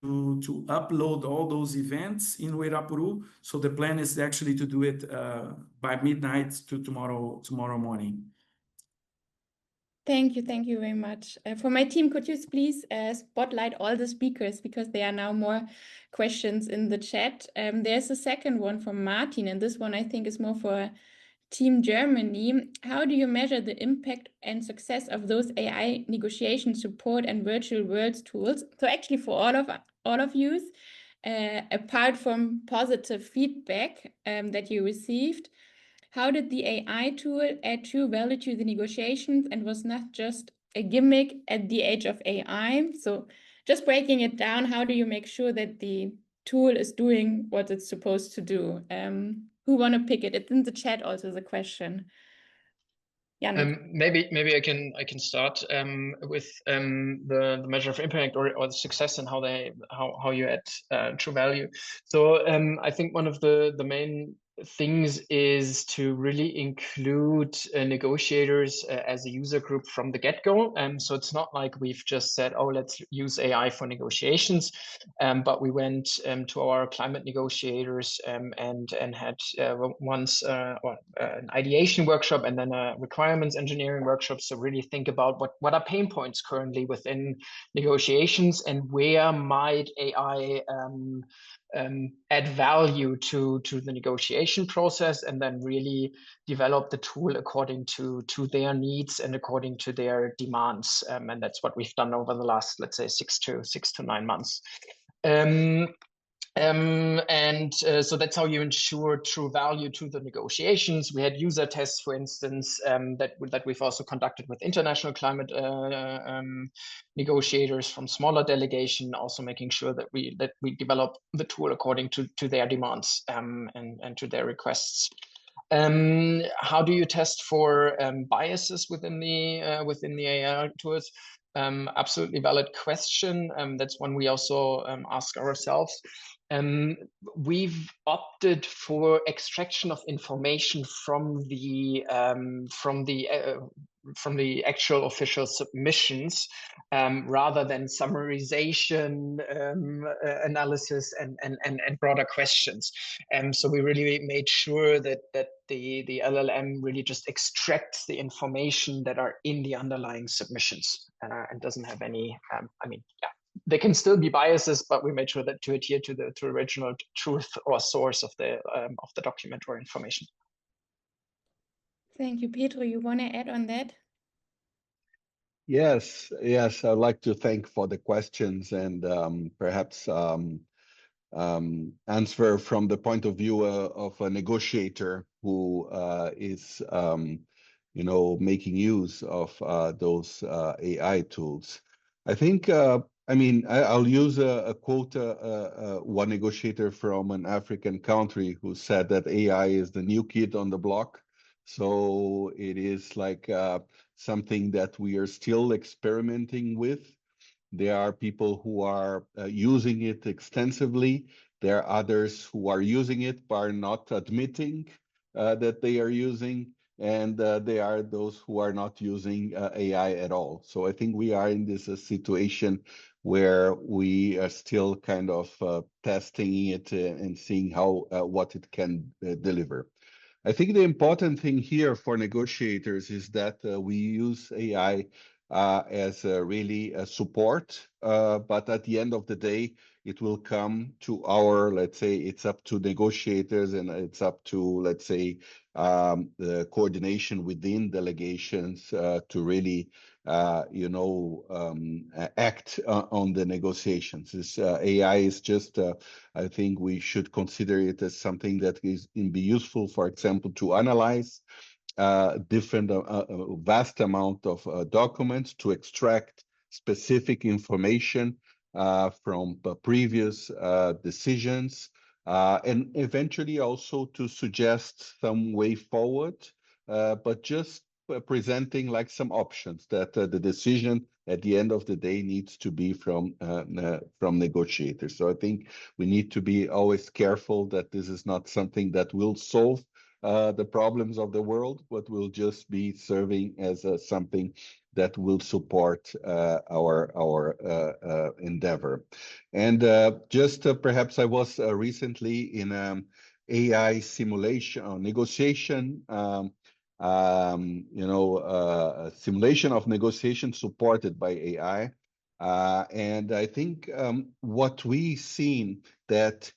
upload all those events in Uirapuru. So the plan is actually to do it by midnight to tomorrow morning. Thank you very much. For my team, could you please spotlight all the speakers, because there are now more questions in the chat. There's a second one from Martin, and this one I think is more for Team Germany. How do you measure the impact and success of those AI negotiation support and virtual worlds tools? So actually for all of you, apart from positive feedback that you received, how did the AI tool add true value to the negotiations and was not just a gimmick at the age of AI? So just breaking it down, how do you make sure that the tool is doing what it's supposed to do? Who want to pick it? It's in the chat also, the question. Maybe I can start with the measure of impact or the success and how you add true value. So I think one of the main things is to really include negotiators as a user group from the get-go. So it's not like we've just said, oh, let's use AI for negotiations, but we went to our climate negotiators and had once an ideation workshop and then a requirements engineering workshop. So really think about what are pain points currently within negotiations and where might AI add value to the negotiation process, and then really develop the tool according to their needs and according to their demands. And that's what we've done over the last, let's say, 6 to 9 months. So that's how you ensure true value to the negotiations. We had user tests, for instance, that we've also conducted with international climate negotiators from smaller delegation, also making sure that we develop the tool according to their demands and to their requests. How do you test for biases within the AI tools? Absolutely valid question. That's one we also ask ourselves. We've opted for extraction of information from the actual official submissions, rather than summarization, analysis, and broader questions. So we really made sure that the LLM really just extracts the information that are in the underlying submissions and doesn't have any. There can still be biases, but we made sure that to adhere to the original truth or source of the document or information. Thank you, Pedro. You want to add on that? Yes. I'd like to thank for the questions and perhaps answer from the point of view of a negotiator who is making use of those AI tools. I think I mean, I'll use a quote, one negotiator from an African country who said that AI is the new kid on the block. So it is like something that we are still experimenting with. There are people who are using it extensively. There are others who are using it but are not admitting that they are using. And there are those who are not using AI at all. So I think we are in this situation where we are still kind of testing it and seeing how what it can deliver. I think the important thing here for negotiators is that we use AI as really a support, but at the end of the day, it will come to our, let's say, it's up to negotiators and it's up to, let's say, the coordination within delegations to really, act on the negotiations. This AI is just, I think we should consider it as something that can be useful, for example, to analyze different vast amount of documents, to extract specific information from previous decisions, and eventually also to suggest some way forward, but just presenting like some options that the decision at the end of the day needs to be from negotiators. So I think we need to be always careful that this is not something that will solve the problems of the world, but will just be serving as something that will support our endeavor. And just perhaps I was recently in AI simulation negotiation, simulation of negotiation supported by AI. And I think what we seen that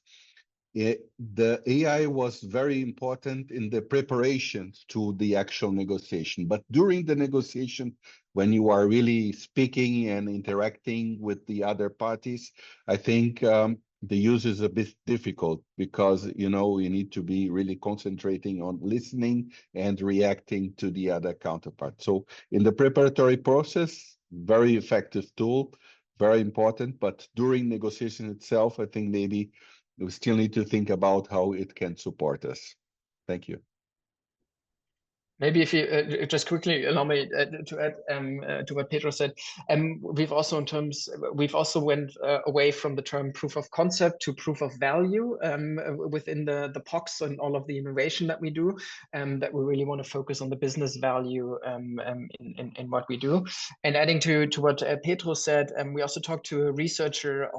the AI was very important in the preparations to the actual negotiation. But during the negotiation, when you are really speaking and interacting with the other parties, I think the use is a bit difficult because, you need to be really concentrating on listening and reacting to the other counterpart. So in the preparatory process, very effective tool, very important. But during negotiation itself, I think maybe we still need to think about how it can support us. Thank you. Maybe if you just quickly allow me to add to what Pedro said, we've also went away from the term proof of concept to proof of value within the POCs and all of the innovation that we do, that we really want to focus on the business value in what we do. And adding to what Pedro said, we also talked to a researcher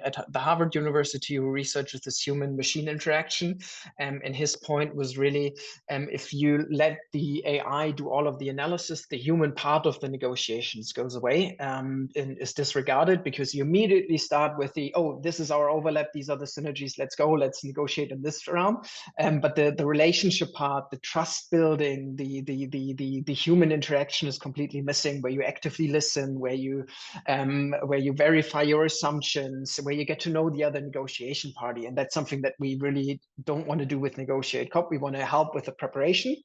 at the Harvard University who researches this human-machine interaction, and his point was really if you let the AI do all of the analysis, the human part of the negotiations goes away and is disregarded, because you immediately start with this is our overlap, these are the synergies, let's go, let's negotiate in this round. But the relationship part, the trust building, the human interaction is completely missing, where you actively listen, where you verify your assumptions, where you get to know the other negotiation party. And that's something that we really don't want to do with NegotiateCOP. We want to help with the preparation,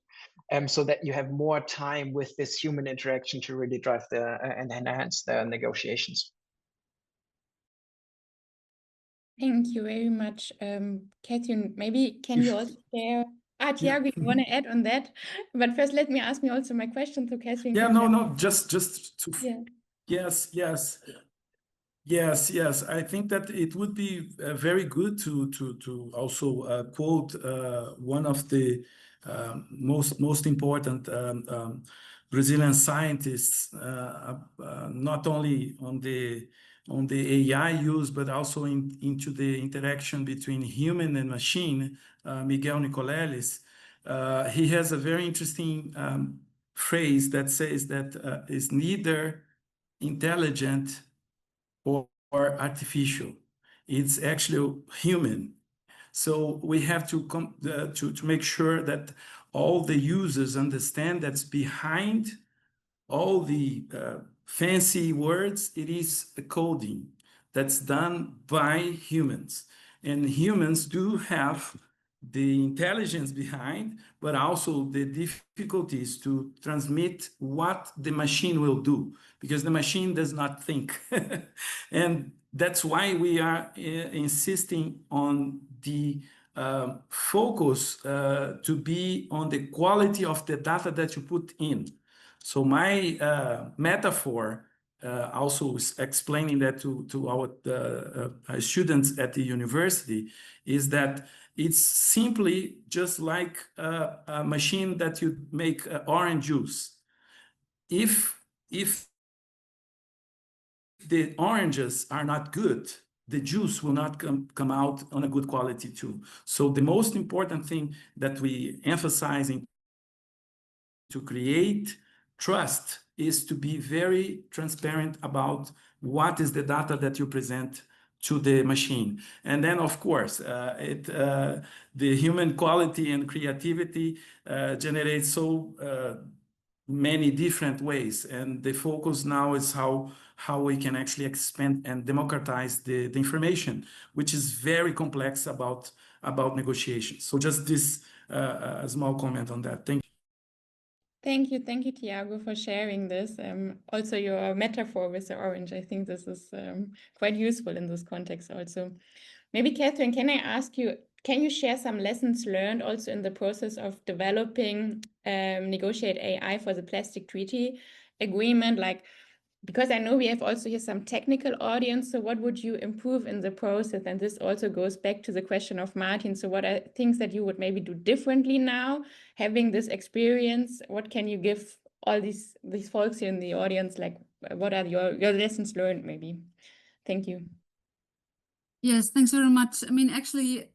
so that you have more time with this human interaction to really drive and enhance the negotiations. Thank you very much, Catherine. Maybe can you also share? Thiago, you want to add on that? But first, let me ask me also my question to Catherine. Yeah, no, just to. Yeah. Yes. I think that it would be very good to also quote one of the most important Brazilian scientists, not only on the AI use, but also into the interaction between human and machine, Miguel Nicolelis. He has a very interesting phrase that says that is neither intelligent or artificial. It's actually human. So we have to make sure that all the users understand that's behind all the fancy words, it is a coding that's done by humans. And humans do have the intelligence behind, but also the difficulties to transmit what the machine will do, because the machine does not think. And that's why we are insisting on the focus to be on the quality of the data that you put in. So my metaphor, also explaining that to our students at the university, is that it's simply just like a machine that you make orange juice. If the oranges are not good, the juice will not come out on a good quality too. So the most important thing that we emphasizing to create trust is to be very transparent about what is the data that you present to the machine. And then, of course, the human quality and creativity generates so many different ways. And the focus now is how we can actually expand and democratize the information, which is very complex about negotiations. So just this a small comment on that. Thank you. Thank you, Tiago, for sharing this. Also, your metaphor with the orange, I think this is quite useful in this context also. Maybe, Catherine, can I ask you, can you share some lessons learned also in the process of developing Negotiate AI for the plastic treaty agreement? Like, because I know we have also here some technical audience, so what would you improve in the process? And this also goes back to the question of Martin. So what are things that you would maybe do differently now, having this experience? What can you give all these folks here in the audience? Like, what are your lessons learned maybe? Thank you. Yes, thanks very much. I mean, actually,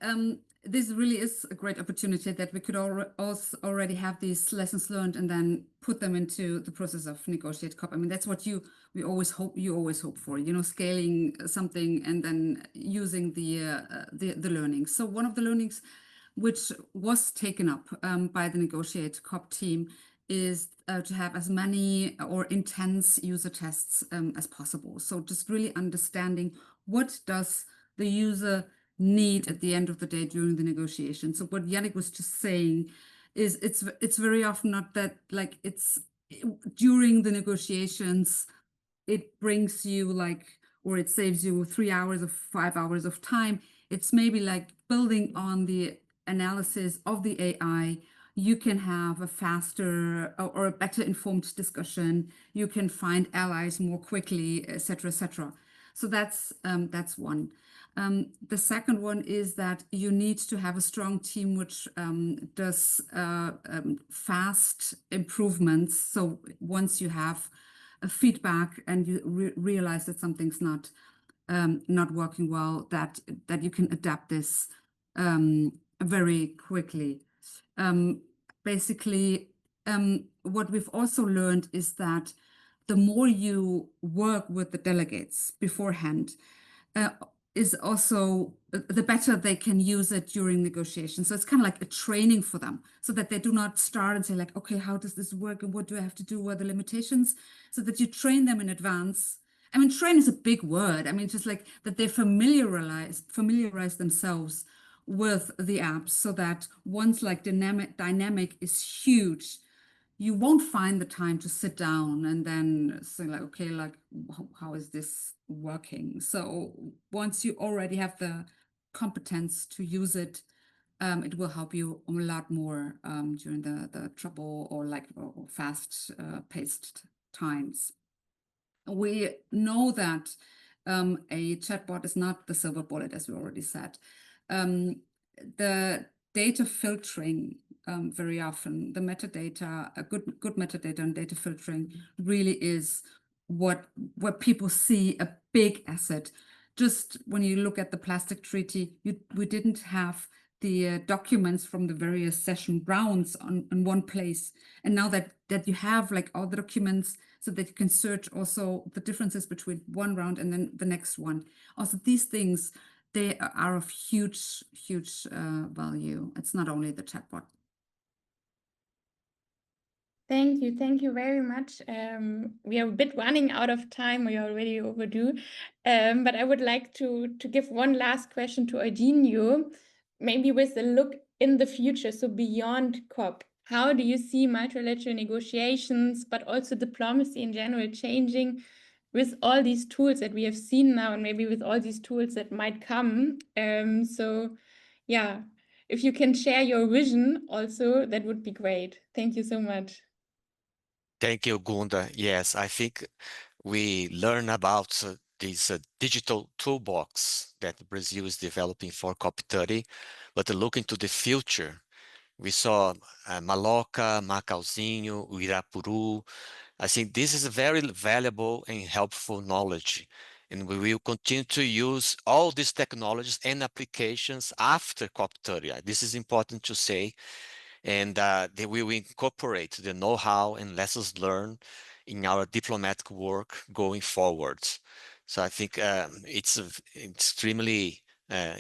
this really is a great opportunity that we could also already have these lessons learned and then put them into the process of NegotiateCOP. I mean, that's what you always hope for, you know, scaling something and then using the learnings. So one of the learnings which was taken up by the NegotiateCOP team is to have as many or intense user tests as possible. So just really understanding what does the user need at the end of the day during the negotiation. So what Yannick was just saying is it's very often not that, like, it's during the negotiations it brings you like, or it saves you 3 hours or 5 hours of time. It's maybe like building on the analysis of the AI, you can have a faster or a better informed discussion. You can find allies more quickly, etc., etc. So that's one. The second one is that you need to have a strong team which does fast improvements. So once you have a feedback and you realize that something's not working well, that you can adapt this very quickly. Basically, what we've also learned is that the more you work with the delegates beforehand, is also the better they can use it during negotiations. So it's kind of like a training for them, so that they do not start and say like, okay, how does this work and what do I have to do? What are the limitations? So that you train them in advance. I mean, train is a big word. I mean, just like that they familiarize themselves with the apps, so that once like dynamic is huge, you won't find the time to sit down and then say like, okay, like how is this working? So once you already have the competence to use it, it will help you a lot more during the trouble or like fast paced times. We know that a chatbot is not the silver bullet, as we already said. The data filtering, very often the metadata, a good metadata and data filtering really is what people see a big asset. Just when you look at the plastic treaty, we didn't have the documents from the various session rounds in one place, and now that you have like all the documents, so that you can search also the differences between one round and then the next one. Also, these things, they are of huge value. It's not only the chatbot. Thank you very much. We are a bit running out of time. We are already overdue. But I would like to give one last question to Eugenio, maybe with a look in the future, so beyond COP, how do you see multilateral negotiations, but also diplomacy in general changing with all these tools that we have seen now, and maybe with all these tools that might come? So yeah, if you can share your vision also, that would be great. Thank you so much. Thank you, Gunda. Yes, I think we learn about this digital toolbox that Brazil is developing for COP30, but looking to the future, we saw Maloca, Macauzinho, Uirapuru. I think this is a very valuable and helpful knowledge, and we will continue to use all these technologies and applications after COP30. This is important to say, and they will incorporate the know-how and lessons learned in our diplomatic work going forward. So I think it's extremely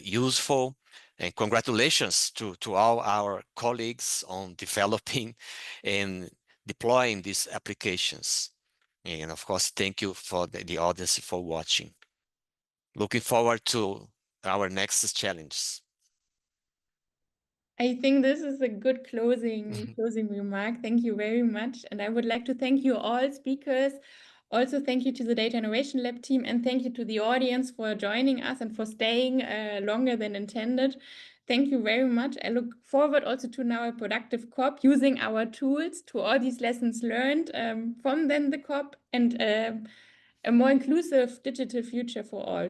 useful, and congratulations to all our colleagues on developing and deploying these applications. And of course, thank you for the audience for watching. Looking forward to our next challenge. I think this is a good closing remark. Thank you very much. And I would like to thank you all speakers. Also, thank you to the Data Innovation Lab team, and thank you to the audience for joining us and for staying longer than intended. Thank you very much. I look forward also to now a productive COP using our tools to all these lessons learned from then the COP, and a more inclusive digital future for all.